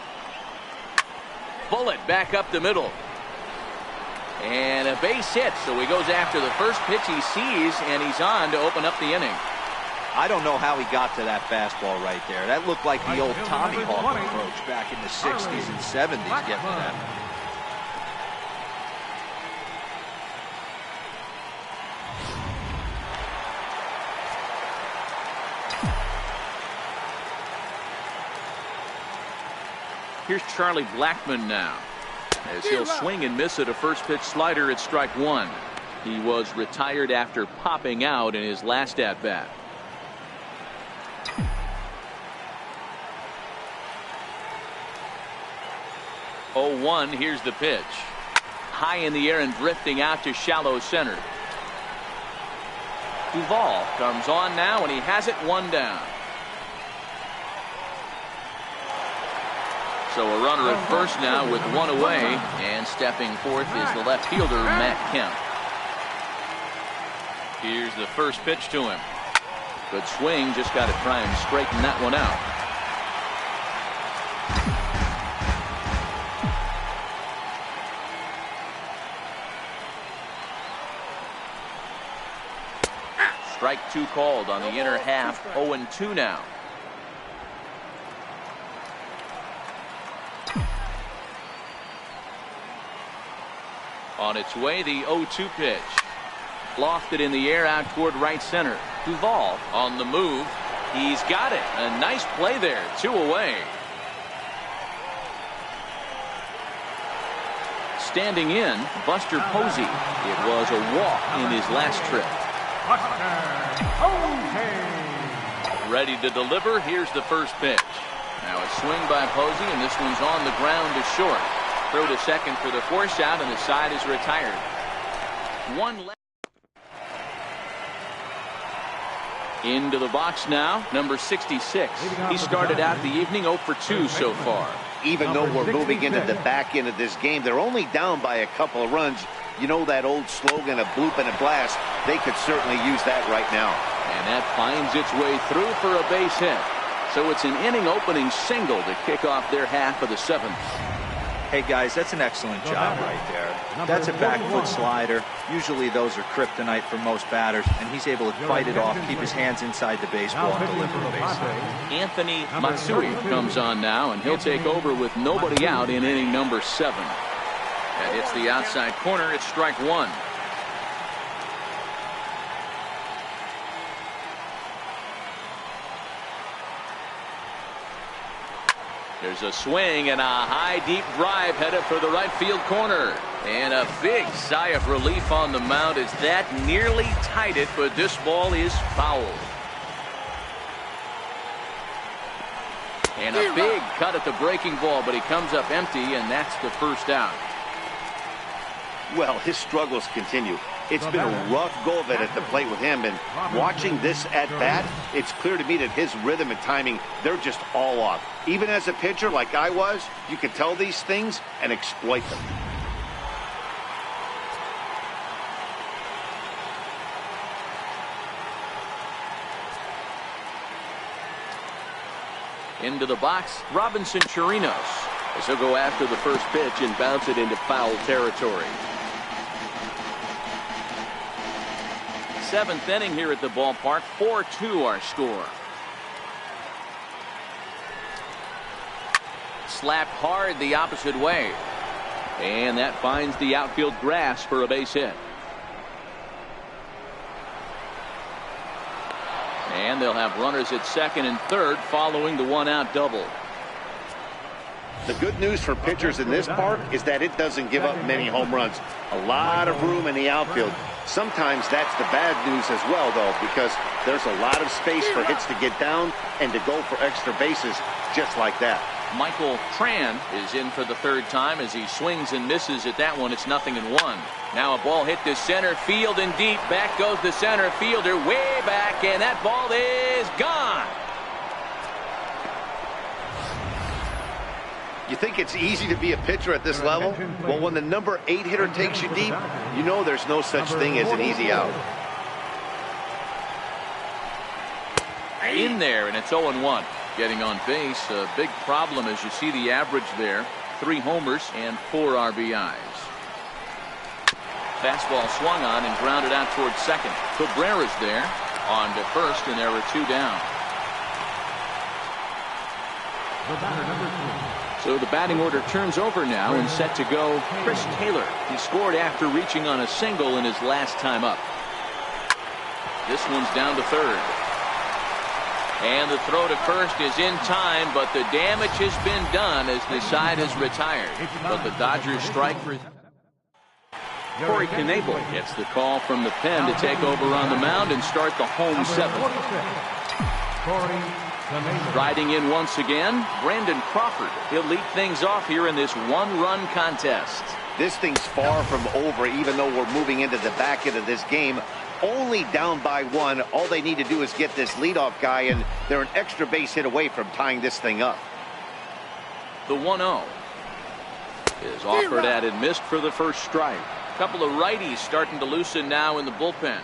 Bullet back up the middle. And a base hit, so he goes after the first pitch he sees, and he's on to open up the inning. I don't know how he got to that fastball right there. That looked like the old Tommy Hawk approach back in the 60s and 70s getting to that. Here's Charlie Blackmon now, as he'll swing and miss at a first pitch slider at strike 1. He was retired after popping out in his last at bat. Oh, 1, here's the pitch. High in the air and drifting out to shallow center. Duvall comes on now, and he has it 1 down. So a runner at first now with 1 away, and stepping forth is the left fielder, Matt Kemp. Here's the first pitch to him. Good swing, just got to try and straighten that one out. Strike 2 called on the inner half. 0-2 now. On its way, the 0-2 pitch. Lofted in the air out toward right center. Duvall on the move. He's got it. A nice play there. 2 away. Standing in, Buster Posey. It was a walk in his last trip. Ready to deliver. Here's the first pitch. Now a swing by Posey, and this one's on the ground to short. Throw to second for the force out, and the side is retired. 1 left. Into the box now, number 66. He started out the evening 0 for 2 so far. Even though we're moving into the back end of this game, they're only down by a couple of runs. You know that old slogan, a bloop and a blast. They could certainly use that right now. And that finds its way through for a base hit. So it's an inning opening single to kick off their half of the 7th. Hey guys, that's an excellent job right there. That's a back foot slider. Usually those are kryptonite for most batters, and he's able to fight it off, keep his hands inside the baseball, and deliver a base hit. Anthony Matsui comes on now, and he'll take over with nobody out in inning number 7. That hits the outside corner. It's strike 1. There's a swing and a high deep drive headed for the right field corner. And a big sigh of relief on the mound as that nearly tied it, but this ball is fouled. And a big cut at the breaking ball, but he comes up empty, and that's the first out. Well, his struggles continue. It's been a rough go of it at the plate with him, and watching this at bat, it's clear to me that his rhythm and timing, they're just all off. Even as a pitcher like I was, you can tell these things and exploit them. Into the box, Robinson Chirinos, as he'll go after the first pitch and bounce it into foul territory. 7th inning here at the ballpark. 4-2 our score. Slapped hard the opposite way, and that finds the outfield grass for a base hit. And they'll have runners at second and third following the 1-out double. The good news for pitchers in this park is that it doesn't give up many home runs. A lot of room in the outfield. Sometimes that's the bad news as well, though, because there's a lot of space for hits to get down and to go for extra bases just like that. Michael Tran is in for the third time as he swings and misses at that one. It's 0-1. Now a ball hit the center field and deep. Back goes the center fielder way back, and that ball is gone. You think it's easy to be a pitcher at this level? Well, when the number 8 hitter takes you deep, you know there's no such thing as an easy out. In there, and it's 0-1. Getting on base, a big problem as you see the average there. 3 homers and 4 RBIs. Fastball swung on and grounded out towards second. Cabrera's there on to first, and there are 2 down. So the batting order turns over now and set to go Chris Taylor. He scored after reaching on a single in his last time up. This one's down to third. And the throw to first is in time, but the damage has been done as the side is retired. But the Dodgers strike for Corey Knebel gets the call from the pen to take over on the mound and start the home 7th. Riding in once again, Brandon Crawford. He'll lead things off here in this 1-run contest. This thing's far from over, even though we're moving into the back end of this game. Only down by 1. All they need to do is get this leadoff guy, and they're an extra base hit away from tying this thing up. The 1-0 is offered at and missed for the first strike. A couple of righties starting to loosen now in the bullpen.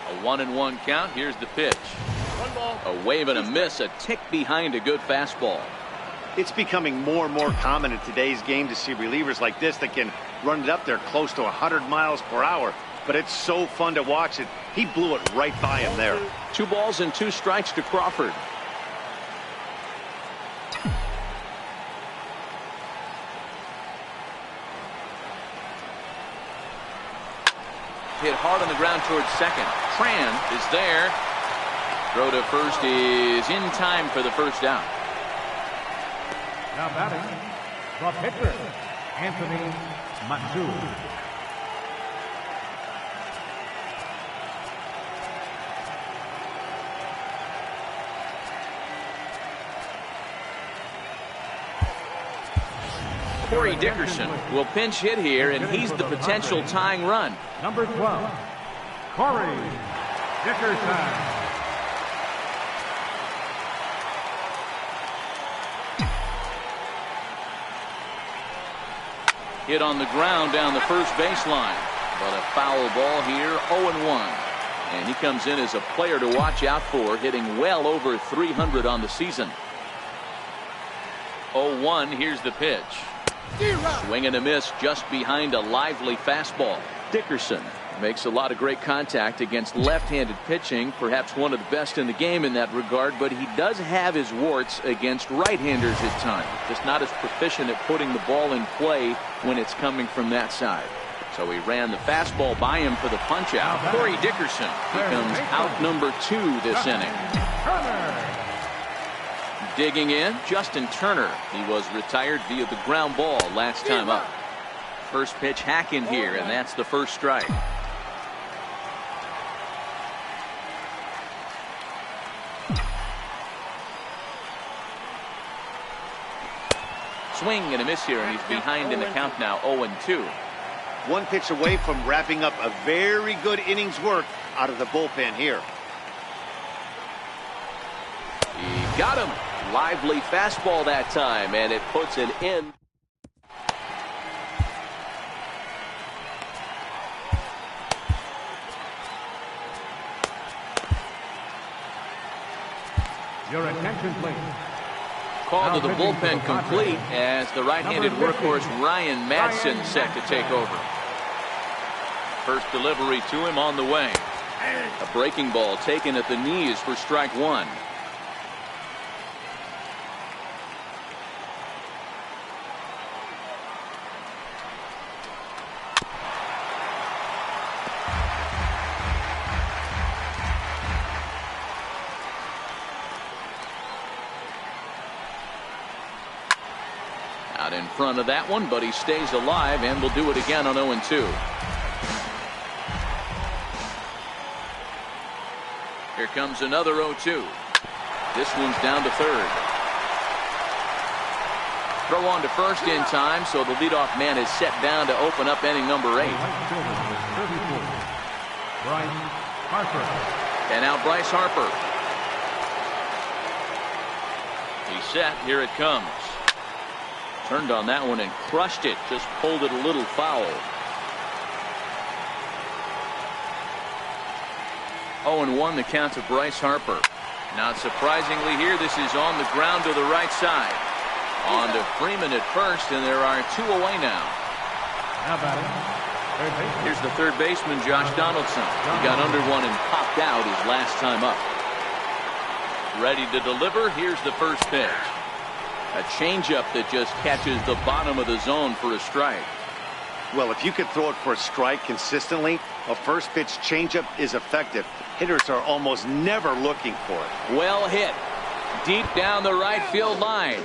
A 1-1 count. Here's the pitch. A wave and a miss, a tick behind a good fastball. It's becoming more and more common in today's game to see relievers like this that can run it up there close to 100 miles per hour. But it's so fun to watch it. He blew it right by him there. 2 balls and 2 strikes to Crawford. Hit hard on the ground towards second. Tran is there. Throw to first is in time for the first out. Now batting, the pitcher, Anthony Matsu. Corey Dickerson will pinch hit here, and he's the potential tying run. Number 12, Corey Dickerson. Hit on the ground down the first baseline, but a foul ball here. 0-1, and he comes in as a player to watch out for, hitting well over 300 on the season. 0-1. Here's the pitch. Swing and a miss just behind a lively fastball. Dickerson makes a lot of great contact against left-handed pitching, perhaps one of the best in the game in that regard, but he does have his warts against right-handers at times. Just not as proficient at putting the ball in play when it's coming from that side. So he ran the fastball by him for the punch out. Corey Dickerson becomes out number 2 this inning. Digging in, Justin Turner. He was retired via the ground ball last time up. First pitch hack in here, and that's the first strike. Swing and a miss here, and he's behind in the count now. 0-2. One pitch away from wrapping up a very good innings work out of the bullpen here. He got him. Lively fastball that time, and it puts an end. Your attention, please. Call to the bullpen complete as the right-handed workhorse Ryan Madsen set to take over. First delivery to him on the way. A breaking ball taken at the knees for strike 1. Out in front of that one, but he stays alive and will do it again on 0-2. Here comes another 0-2. This one's down to third. Throw on to first in time, so the leadoff man is set down to open up inning number 8. And now Bryce Harper. He's set. Here it comes. Turned on that one and crushed it. Just pulled it a little foul. 0-1 the count to Bryce Harper. Not surprisingly here, this is on the ground to the right side. On to Freeman at first, and there are 2 away now. Here's the third baseman, Josh Donaldson. He got under one and popped out his last time up. Ready to deliver. Here's the first pitch. A changeup that just catches the bottom of the zone for a strike. Well, if you could throw it for a strike consistently, a first pitch changeup is effective. Hitters are almost never looking for it. Well hit. Deep down the right field line.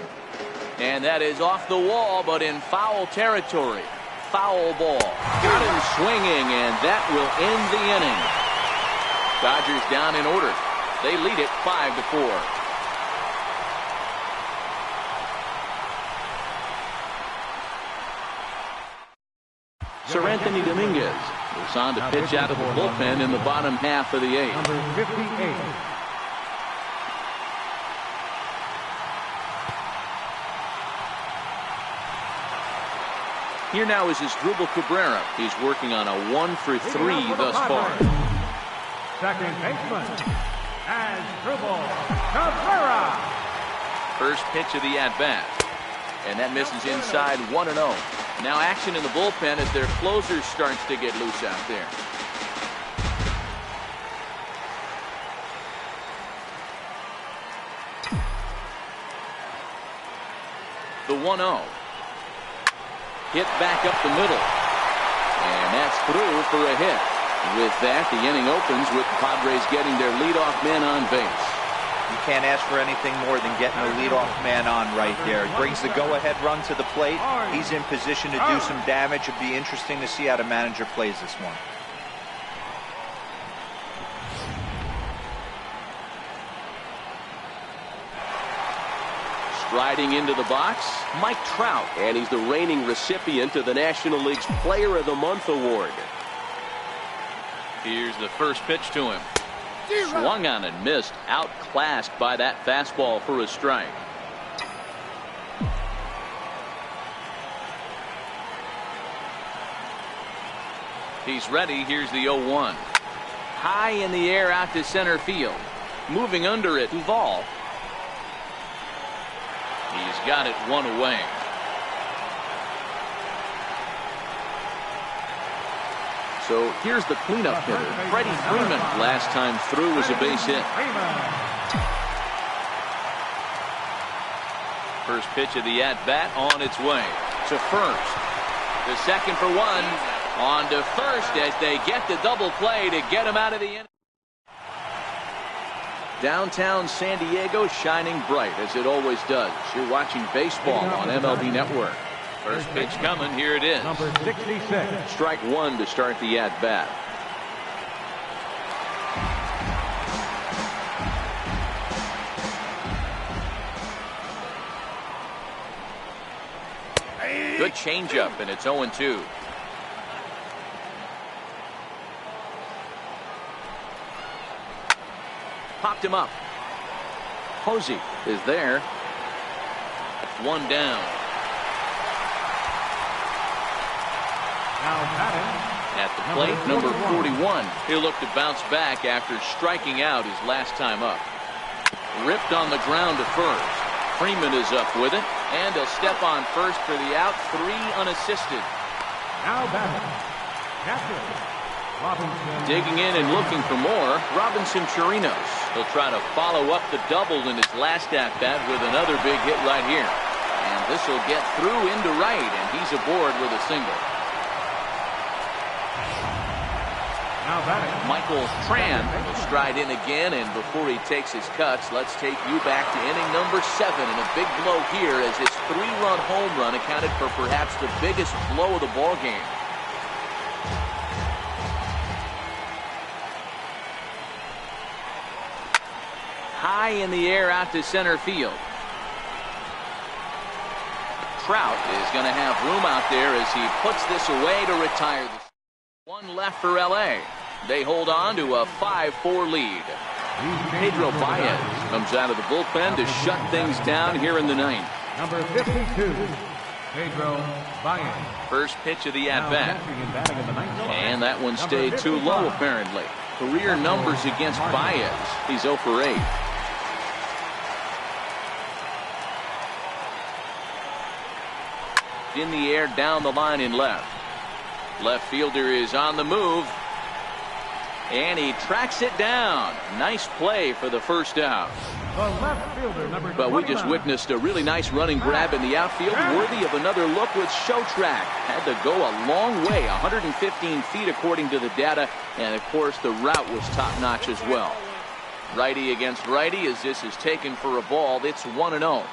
And that is off the wall, but in foul territory. Foul ball. Got him swinging, and that will end the inning. Dodgers down in order. They lead it 5-4. Sir Anthony Dominguez goes on to pitch out of the bullpen in the bottom half of the 8th. Number 58. Here now is Asdrubal Cabrera. He's working on a 1-for-3 thus far. Second baseman, Asdrubal Cabrera. First pitch of the at-bat. And that misses inside 1-0. Now action in the bullpen as their closer starts to get loose out there. The 1-0. Hit back up the middle. And that's through for a hit. With that, the inning opens with the Padres getting their leadoff man on base. You can't ask for anything more than getting a leadoff man on right there. He brings the go-ahead run to the plate. He's in position to do some damage. It'd be interesting to see how the manager plays this one. Striding into the box, Mike Trout. And he's the reigning recipient of the National League's Player of the Month award. Here's the first pitch to him. Swung on and missed. Outclassed by that fastball for a strike. He's ready. Here's the 0-1. High in the air out to center field. Moving under it, Duvall. He's got it one away. So here's the cleanup hitter, Freddie Freeman. Last time through was a base hit. First pitch of the at-bat on its way to first. The second for one. On to first as they get the double play to get him out of the inning. Downtown San Diego shining bright as it always does. You're watching baseball on MLB Network. First pitch coming. Here it is. Number 66. Strike one to start the at-bat. Good changeup, and it's 0-2. Popped him up. Posey is there. One down. Now batting. At the plate, number 41. He'll look to bounce back after striking out his last time up. Ripped on the ground to first. Freeman is up with it, and he'll step on first for the out. 3 unassisted. Now batting. Catcher, Robinson. Digging in and looking for more, Robinson Chirinos. He'll try to follow up the double in his last at-bat with another big hit right here. And this will get through into right, and he's aboard with a single. Now batting. Michael Tran will stride in again, and before he takes his cuts, let's take you back to inning number 7, and a big blow here as his 3-run home run accounted for perhaps the biggest blow of the ball game. high in the air out to center field. Trout is going to have room out there as he puts this away to retire. One left for L.A. They hold on to a 5-4 lead. Pedro Baez comes out of the bullpen to shut things down here in the ninth. Number 52, Pedro Baez. First pitch of the at-bat. And that one stayed too low, apparently. Career numbers against Baez. He's 0 for 8. In the air, down the line in left. Left fielder is on the move. And he tracks it down. Nice play for the first out. But we just witnessed a really nice running grab in the outfield, worthy of another look with Shotrack. Had to go a long way, 115 feet according to the data, and of course the route was top-notch as well. Righty against righty as this is taken for a ball. It's 1-0.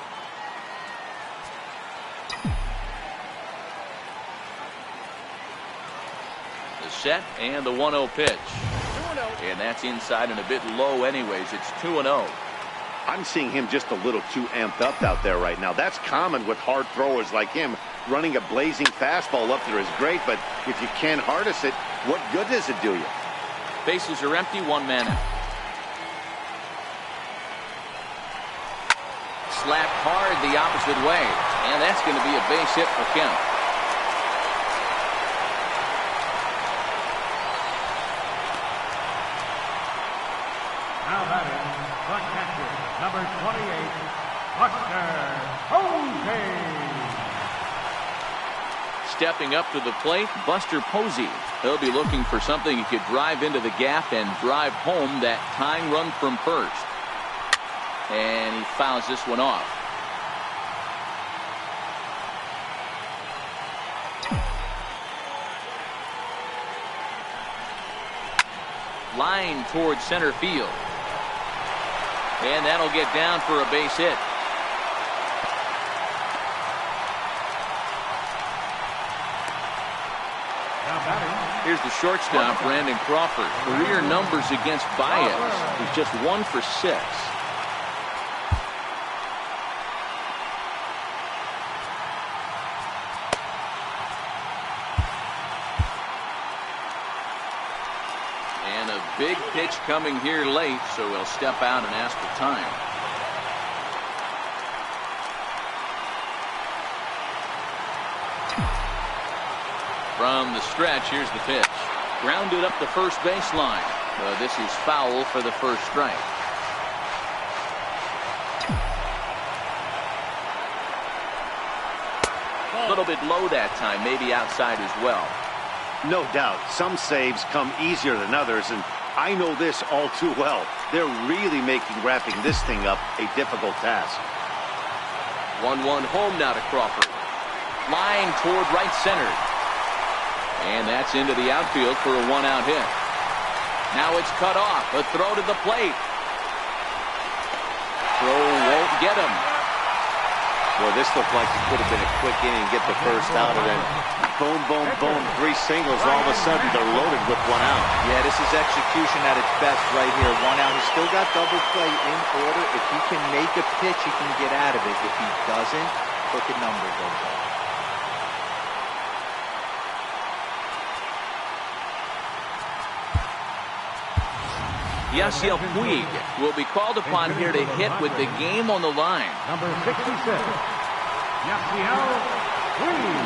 The set and the 1-0 pitch. And that's inside and a bit low anyways. It's 2-0. I'm seeing him just a little too amped up out there right now. That's common with hard throwers like him. Running a blazing fastball up there is great, but if you can't harness it, what good does it do you? Bases are empty, one man out. Slapped hard the opposite way, and that's going to be a base hit for Kemp. Now batting, the catcher, number 28, Buster Posey. Stepping up to the plate, Buster Posey. He'll be looking for something he could drive into the gap and drive home that tying run from first. And he fouls this one off. Line towards center field. And that'll get down for a base hit. Here's the shortstop, Brandon Crawford. Career numbers against Baez. He's just 1 for 6. And a big pitch coming here late, so he'll step out and ask for time. From the stretch, here's the pitch. Grounded up the first baseline. This is foul for the first strike. A little bit low that time, maybe outside as well. No doubt. Some saves come easier than others, and I know this all too well. They're really making wrapping this thing up a difficult task. 1-1 home now to Crawford. Flying toward right center. And that's into the outfield for a 1-out hit. Now it's cut off. A throw to the plate. Throw won't get him. Well, this looked like it could have been a quick inning, get the first out, and then boom, boom, boom, 3 singles. All of a sudden, they're loaded with 1 out. Yeah, this is execution at its best right here. 1 out. He's still got double play in order. If he can make a pitch, he can get out of it. If he doesn't, crooked number goes up. Yasiel Puig will be called upon here to hit with the game on the line. Number 66, Yasiel Puig.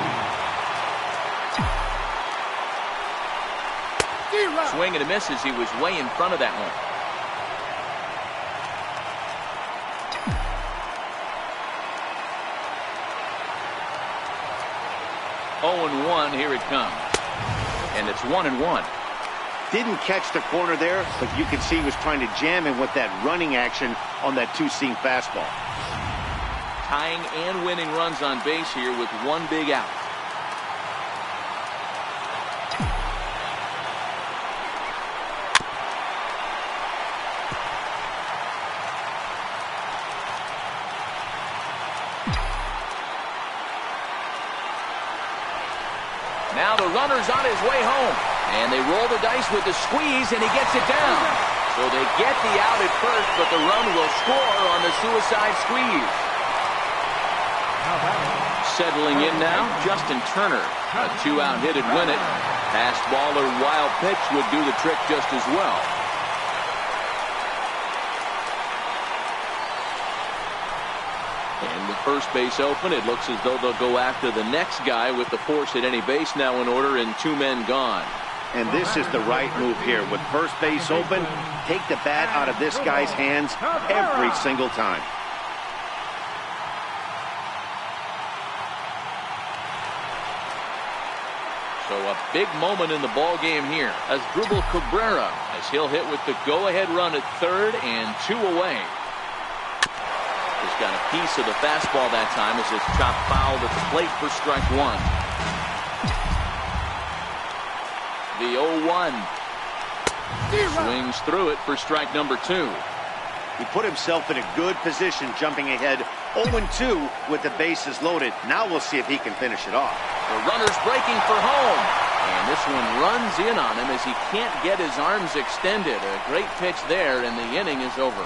Swing and a miss as he was way in front of that one. Oh, 0-1, here it comes. And it's 1-1. Didn't catch the corner there, but you can see he was trying to jam him with that running action on that 2-seam fastball. Tying and winning runs on base here with 1 big out. Now the runner's on his way home. And they roll the dice with the squeeze, and he gets it down. So they get the out at first, but the run will score on the suicide squeeze. Settling in now, Justin Turner. A 2-out hit would win it. Pass ball or wild pitch would do the trick just as well. And with first base open, it looks as though they'll go after the next guy with the force at any base now in order and 2 men gone. And this is the right move here. With first base open, take the bat out of this guy's hands every single time. So a big moment in the ball game here as Drupal Cabrera, as he'll hit with the go-ahead run at third and 2 away. He's got a piece of the fastball that time as it's chopped foul at the plate for strike 1. The 0-1 swings through it for strike number 2. He put himself in a good position jumping ahead 0-2 with the bases loaded. Now we'll see if he can finish it off. The runner's breaking for home. And this one runs in on him as he can't get his arms extended. A great pitch there, and the inning is over.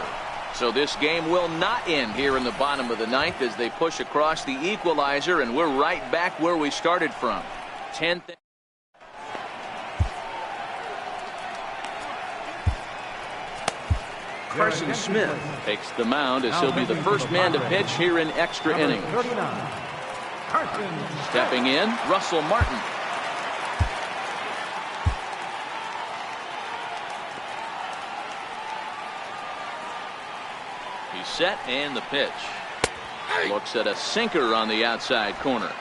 So this game will not end here in the bottom of the 9th as they push across the equalizer, and we're right back where we started from. 10th. Carson Smith takes the mound as he'll be the first man to pitch here in extra innings. Stepping in, Russell Martin. He's set and the pitch. Looks at a sinker on the outside corner.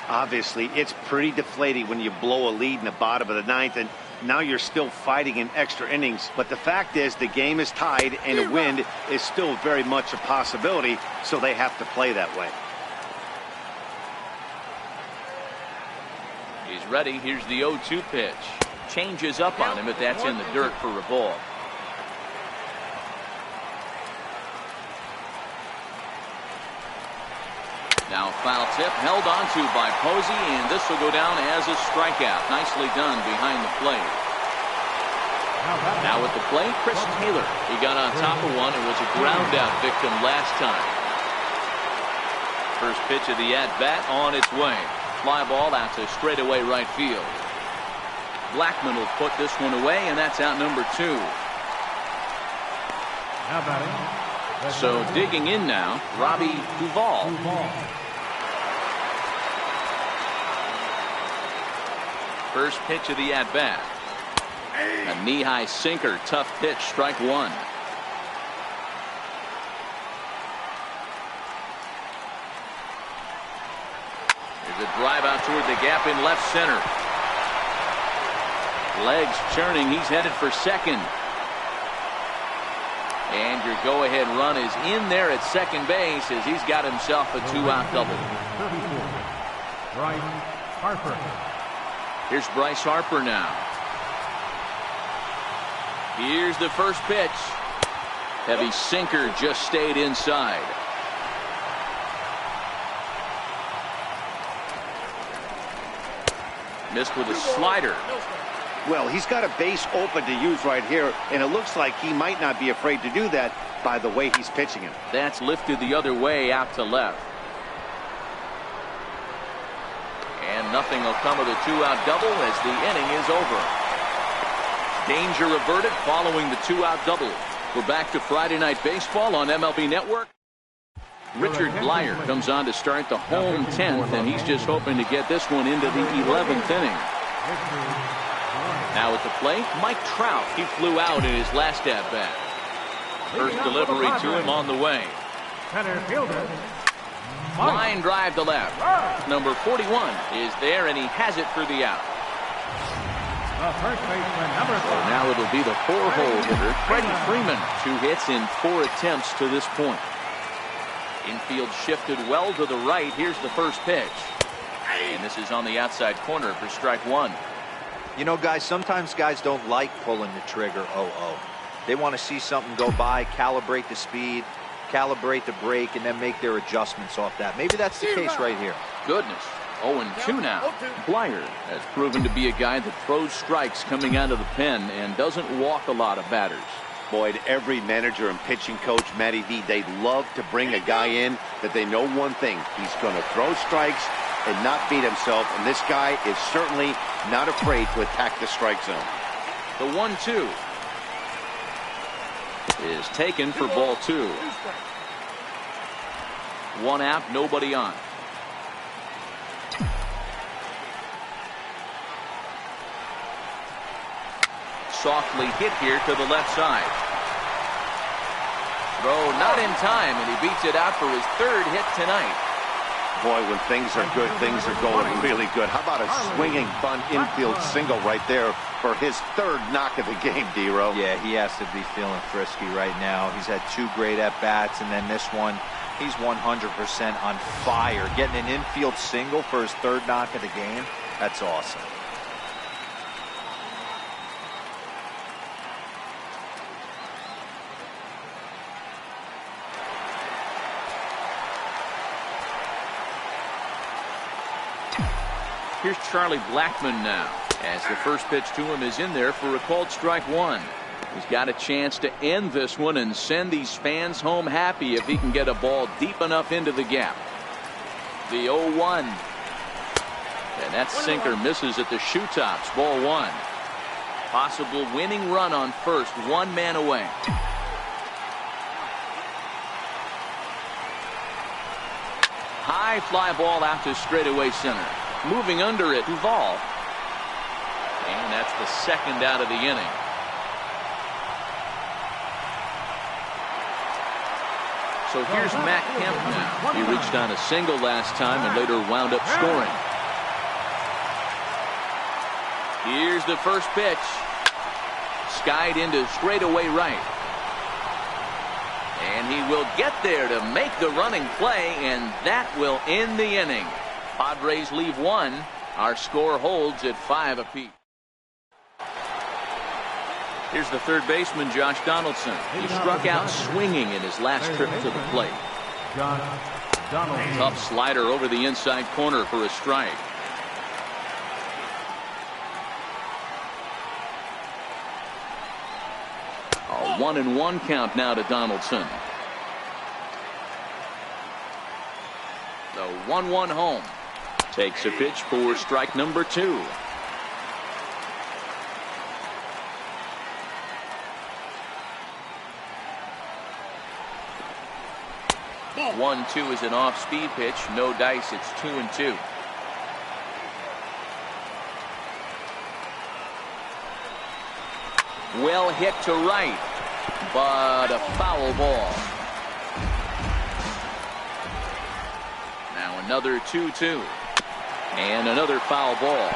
Obviously, it's pretty deflating when you blow a lead in the bottom of the 9th, and now you're still fighting in extra innings. But the fact is the game is tied and a win is still very much a possibility, so they have to play that way. He's ready. Here's the 0-2 pitch. Changes up on him, but that's in the dirt for a ball. Now foul tip held onto by Posey, and this will go down as a strikeout. Nicely done behind the plate. Now at the plate, Chris Taylor. He got on top of one and was a ground out victim last time. First pitch of the at-bat on its way. Fly ball out to straightaway right field. Blackman will put this one away, and that's out number 2. So digging in now, Robbie Duvall. First pitch of the at-bat. A knee-high sinker, tough pitch, strike 1. There's a drive out toward the gap in left center. Legs churning, he's headed for second. And your go-ahead run is in there at second base as he's got himself a 2-out double. Bryce Harper. Here's Bryce Harper now. Here's the first pitch. Heavy sinker just stayed inside. Missed with a slider. Well, he's got a base open to use right here, and it looks like he might not be afraid to do that by the way he's pitching him. That's lifted the other way out to left. And nothing will come of the 2-out double as the inning is over. Danger averted following the 2-out double. We're back to Friday Night Baseball on MLB Network. Richard Blyer comes on to start the home 10th, and he's just hoping to get this one into the 11th inning. Now at the plate, Mike Trout. He flew out in his last at-bat. First delivery to him on the way. Center fielder. Line drive to left. Number 41 is there, and he has it for the out. First baseman, number 5. Now it'll be the 4-hole hitter, Freddie Freeman. 2 hits in 4 attempts to this point. Infield shifted well to the right. Here's the first pitch. And this is on the outside corner for strike 1. You know, guys, sometimes guys don't like pulling the trigger 0-0. They want to see something go by, calibrate the speed, calibrate the brake, and then make their adjustments off that. Maybe that's the case right here. Goodness. 0-2 now. Blyer has proven to be a guy that throws strikes coming out of the pen and doesn't walk a lot of batters. Boyd, every manager and pitching coach, Matty V, they love to bring a guy in that they know one thing. He's going to throw strikes and not beat himself, and this guy is certainly not afraid to attack the strike zone. The 1-2 is taken for ball 2. 1 out, nobody on. Softly hit here to the left side. Throw not in time, and he beats it out for his 3rd hit tonight. Boy, when things are good, things are going really good. How about a swinging bunt infield single right there for his 3rd knock of the game, D-Row? Yeah, he has to be feeling frisky right now. He's had 2 great at-bats, and then this one, he's 100% on fire. Getting an infield single for his 3rd knock of the game, that's awesome. Here's Charlie Blackmon now, as the first pitch to him is in there for a called strike 1. He's got a chance to end this one and send these fans home happy if he can get a ball deep enough into the gap. The 0-1. And that sinker misses at the shoe tops. Ball 1. Possible winning run on first, 1 man away. High fly ball out to straightaway center. Moving under it, Duvall. And that's the 2nd out of the inning. So here's Matt Kemp now. He reached on a single last time and later wound up scoring. Here's the first pitch. Skied into straightaway right. And he will get there to make the running play, and that will end the inning. Padres leave 1. Our score holds at 5 apiece. Here's the 3rd baseman, Josh Donaldson. He struck out swinging in his last trip to the plate. Tough slider over the inside corner for a strike. A 1-1 count now to Donaldson. The 1-1 home. Takes a pitch for strike number 2. Ball. 1-2 is an off-speed pitch. No dice. It's 2-2. Well hit to right, but a foul ball. Now another 2-2. And another foul ball.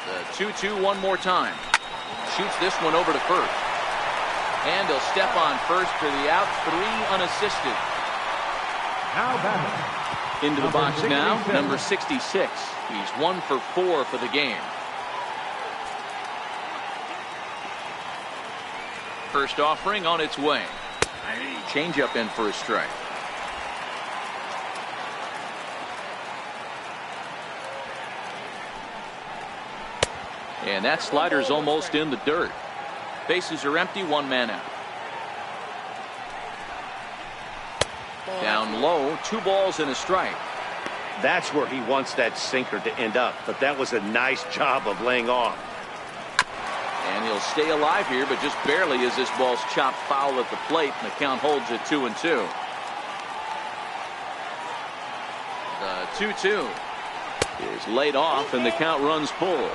The 2-2 one more time. Shoots this one over to first. And he'll step on first for the out, 3 unassisted. Now batting. Into the box now, number 66. He's 1 for 4 for the game. First offering on its way. Changeup in for a strike. And that slider's almost in the dirt. Bases are empty, 1 man out. Down low, 2 balls and a strike. That's where he wants that sinker to end up, but that was a nice job of laying off. And he'll stay alive here, but just barely as this ball's chopped foul at the plate, and the count holds at 2-2. The 2-2 is laid off, and the count runs full.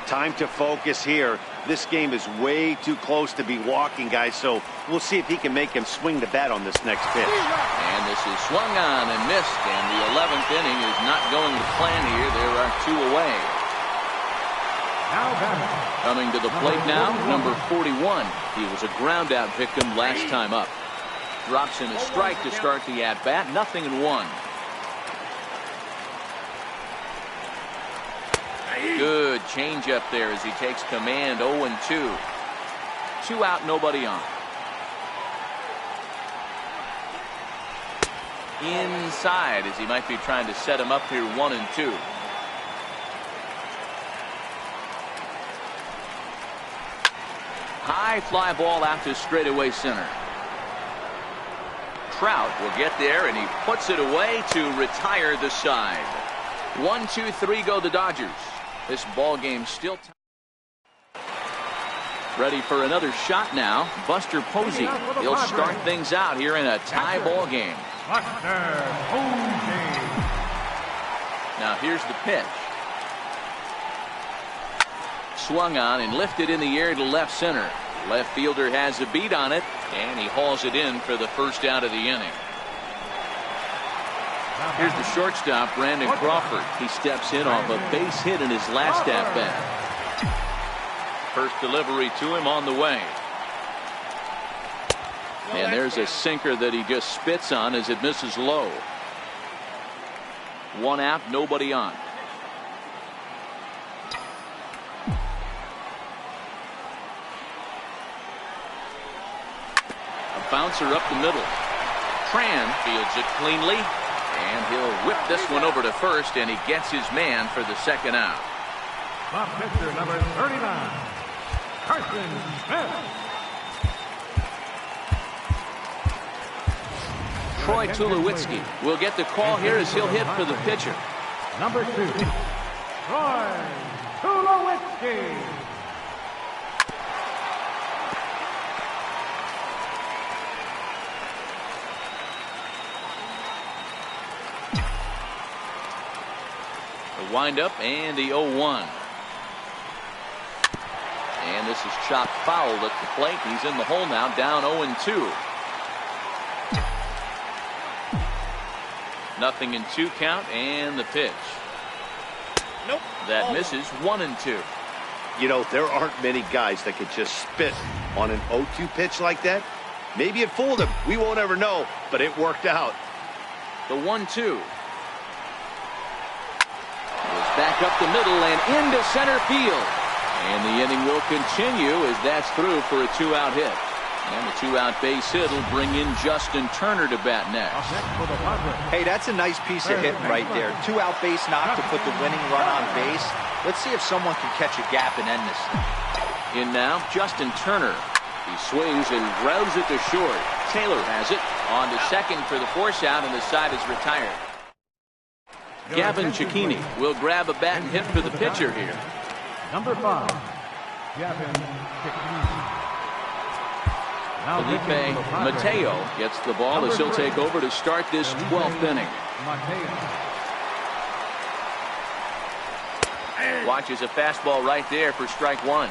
Time to focus here. This game is way too close to be walking, guys, so we'll see if he can make him swing the bat on this next pitch. And this is swung on and missed, and the 11th inning is not going to plan here. There are 2 away. Coming to the plate now, number 41. He was a ground out victim last time up. Drops in a strike to start the at-bat. 0-1. Good changeup there as he takes command. 0-2. 2 out, nobody on. Inside as he might be trying to set him up here. 1-2. high fly ball out to straightaway center. Trout will get there, and he puts it away to retire the side. 1-2-3 go the Dodgers. This ball game still ready for another shot now. Buster Posey. He'll start things out here in a tie ball game. Buster Posey. Now here's the pitch. Swung on and lifted in the air to left center. Left fielder has a beat on it, and he hauls it in for the first out of the inning. Here's the shortstop, Brandon Crawford. He steps in off a base hit in his last at bat. First delivery to him on the way. And there's a sinker that he just spits on as it misses low. 1 out, nobody on. A bouncer up the middle. Tran fields it cleanly, and he'll whip this one over to first, and he gets his man for the second out. Top pitcher number 39, Carson Smith. Troy Tulowitzki will get the call here as he'll hit for the pitcher. Number 2, Troy Tulowitzki. The windup and the 0-1. And this is chopped foul at the plate. He's in the hole now, down 0-2. 0-2 count, and the pitch. Nope. That misses. 1-2. You know, there aren't many guys that could just spit on an 0-2 pitch like that. Maybe it fooled him. We won't ever know, but it worked out. The 1-2. Back up the middle and into center field. And the inning will continue as that's through for a 2-out hit. And the 2-out base hit will bring in Justin Turner to bat next. Hey, that's a nice piece of hitting right there. 2-out base knock to put the winning run on base. Let's see if someone can catch a gap and end this thing. In now, Justin Turner. He swings and grounds it to short. Taylor has it on to second for the force out, and the side is retired. Gavin Cecchini will grab a bat and hit for the pitcher here. Number 5, Gavin Cecchini. Felipe Mateo gets the ball as he'll take over to start this 12th inning. Watches a fastball right there for strike 1.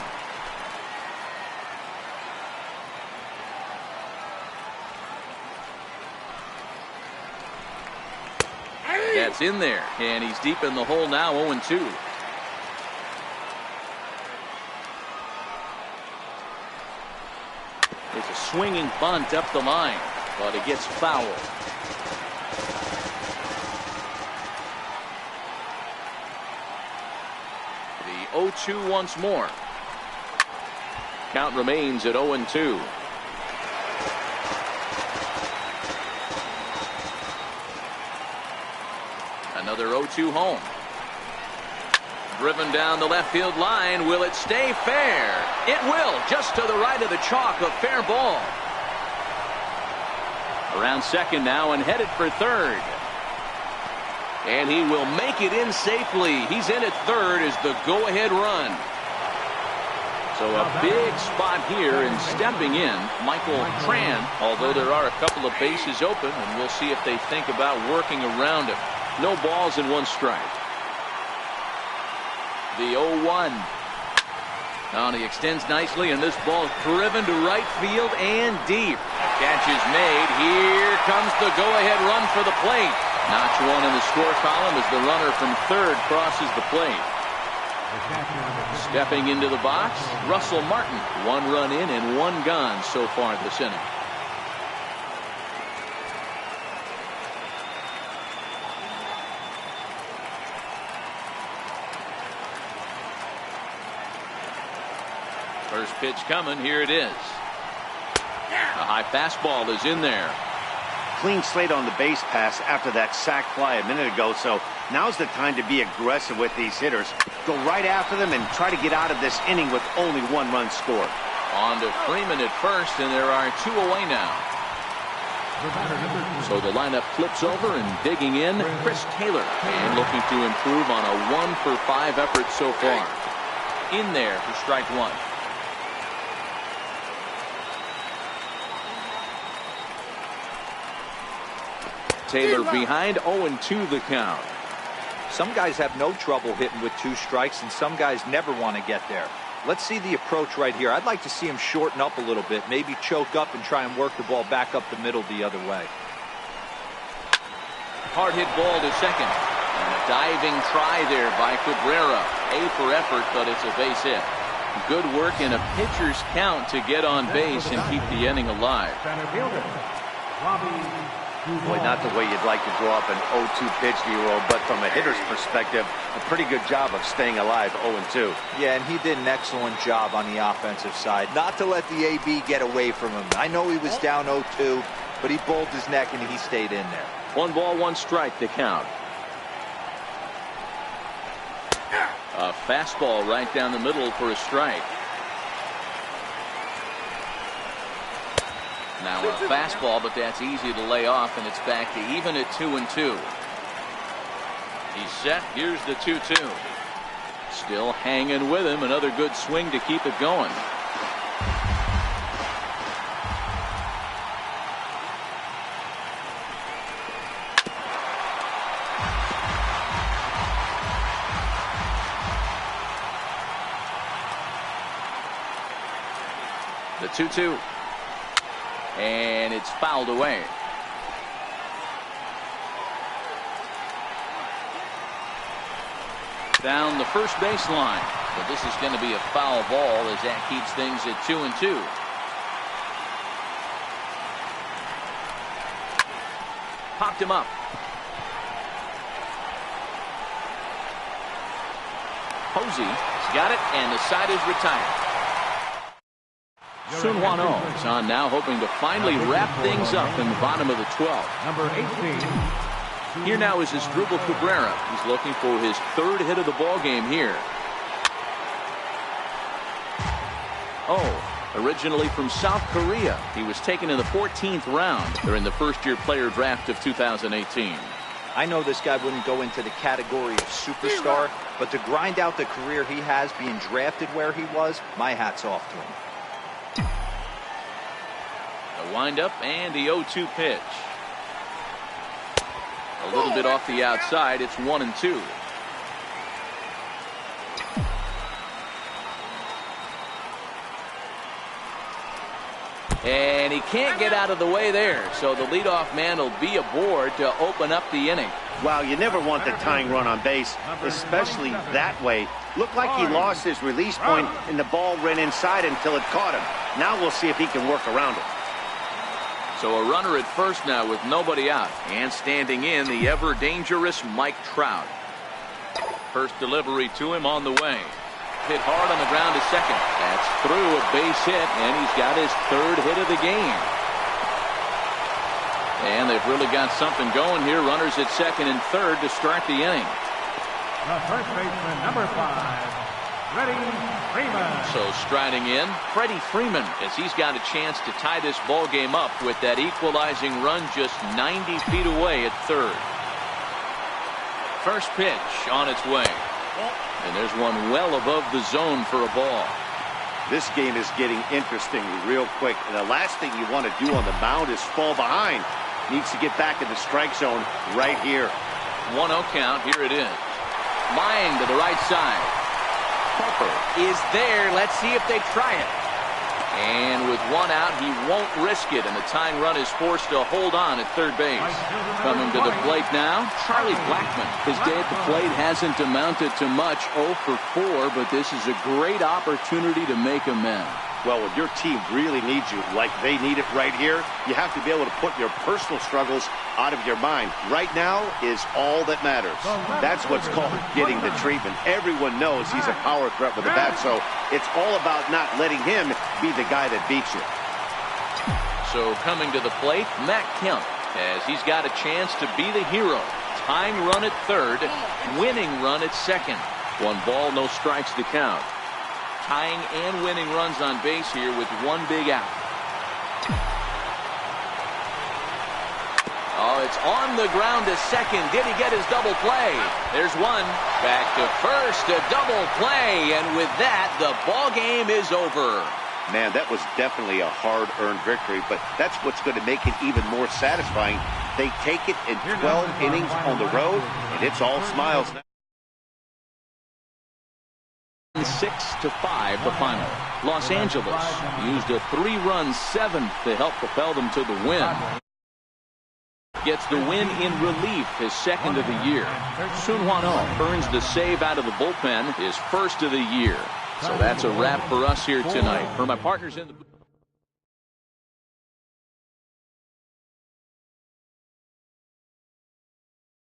That's in there, and he's deep in the hole now, 0-2. It's a swinging bunt up the line, but it gets fouled. The 0-2 once more. Count remains at 0-2. Another 0-2 home. Driven down the left field line. Will it stay fair? It will. Just to the right of the chalk. A fair ball. Around second now and headed for third. And he will make it in safely. He's in at third as the go-ahead run. So a big spot here, and stepping in, Michael Tran, although there are a couple of bases open, and we'll see if they think about working around him. No balls and 1 strike. The 0-1. Now he extends nicely, and this ball is driven to right field and deep. Catch is made. Here comes the go-ahead run for the plate. Notch 1 in the score column as the runner from third crosses the plate. Stepping into the box, Russell Martin. 1 run in and 1 gone so far this inning. First pitch coming. Here it is. A high fastball is in there. Clean slate on the base pass after that sac fly a minute ago, so now's the time to be aggressive with these hitters. Go right after them and try to get out of this inning with only 1 run scored. On to Freeman at first, and there are 2 away now. So the lineup flips over, and digging in, Chris Taylor, and looking to improve on a 1-for-5 effort so far. In there for strike 1. Taylor behind, 0-2 the count. Some guys have no trouble hitting with 2 strikes, and some guys never want to get there. Let's see the approach right here. I'd like to see him shorten up a little bit, maybe choke up and try and work the ball back up the middle the other way. Hard hit ball to second. And a diving try there by Cabrera. A for effort, but it's a base hit. Good work in a pitcher's count to get on base and keep the inning alive. Boy, not the way you'd like to draw up an 0-2 pitch, Nero, but from a hitter's perspective, a pretty good job of staying alive 0-2. Yeah, and he did an excellent job on the offensive side. Not to let the AB get away from him. I know he was down 0-2, but he bowled his neck and he stayed in there. 1 ball, 1 strike to count. A fastball right down the middle for a strike. Now a fastball, but that's easy to lay off, and it's back to even at 2-2. He's set. Here's the 2-2. Still hanging with him. Another good swing to keep it going. The 2-2. And it's fouled away. Down the first baseline. But this is going to be a foul ball as that keeps things at 2-2. Popped him up. Posey's got it, and the side is retired. Sun Hwan-Oh is on now, hoping to finally wrap things up in the bottom of the 12th. Number 18. Here now is Asdrubal Cabrera. He's looking for his 3rd hit of the ball game here. Oh, originally from South Korea. He was taken in the 14th round during the first-year player draft of 2018. I know this guy wouldn't go into the category of superstar, but to grind out the career he has being drafted where he was, my hat's off to him. The windup and the 0-2 pitch. A little bit off the outside. It's 1-2. And he can't get out of the way there, so the leadoff man will be aboard to open up the inning. Wow, you never want the tying run on base, especially that way. Looked like he lost his release point, and the ball ran inside until it caught him. Now we'll see if he can work around it. So a runner at first now with nobody out, and standing in the ever dangerous Mike Trout. First delivery to him on the way. Hit hard on the ground to second. That's through a base hit, and he's got his 3rd hit of the game. And they've really got something going here. Runners at second and third to start the inning. The first baseman, number 5. Freddie Freeman. So striding in, Freddie Freeman, as he's got a chance to tie this ball game up with that equalizing run just 90 feet away at third. First pitch on its way. And there's one well above the zone for a ball. This game is getting interesting real quick, and the last thing you want to do on the mound is fall behind. Needs to get back in the strike zone right here. 1-0 count. Here it is. Line to the right side. Harper is there. Let's see if they try it. And with 1 out, he won't risk it, and the tying run is forced to hold on at third base. Coming to the plate now, Charlie Blackmon. His day at the plate hasn't amounted to much, 0 for 4, but this is a great opportunity to make amends. Well, when your team really needs you like they need it right here, you have to be able to put your personal struggles out of your mind. Right now is all that matters. That's what's called getting the treatment. Everyone knows he's a power threat with the bat, so it's all about not letting him be the guy that beats you. So coming to the plate, Matt Kemp, as he's got a chance to be the hero. Tying run at third, winning run at second. 1 ball, no strikes to count. tying and winning runs on base here with one big out. Oh, it's on the ground to second. Did he get his double play? There's one. Back to first, a double play. And with that, the ball game is over. Man, that was definitely a hard-earned victory, but that's what's going to make it even more satisfying. They take it in 12 innings on the road, and it's all smiles now. 6-5 the final. Los Angeles used a 3-run seventh to help propel them to the win. Gets the win in relief, his second of the year. Sun Hwan-Oh earns the save out of the bullpen, his first of the year. So that's a wrap for us here tonight. For my partners in the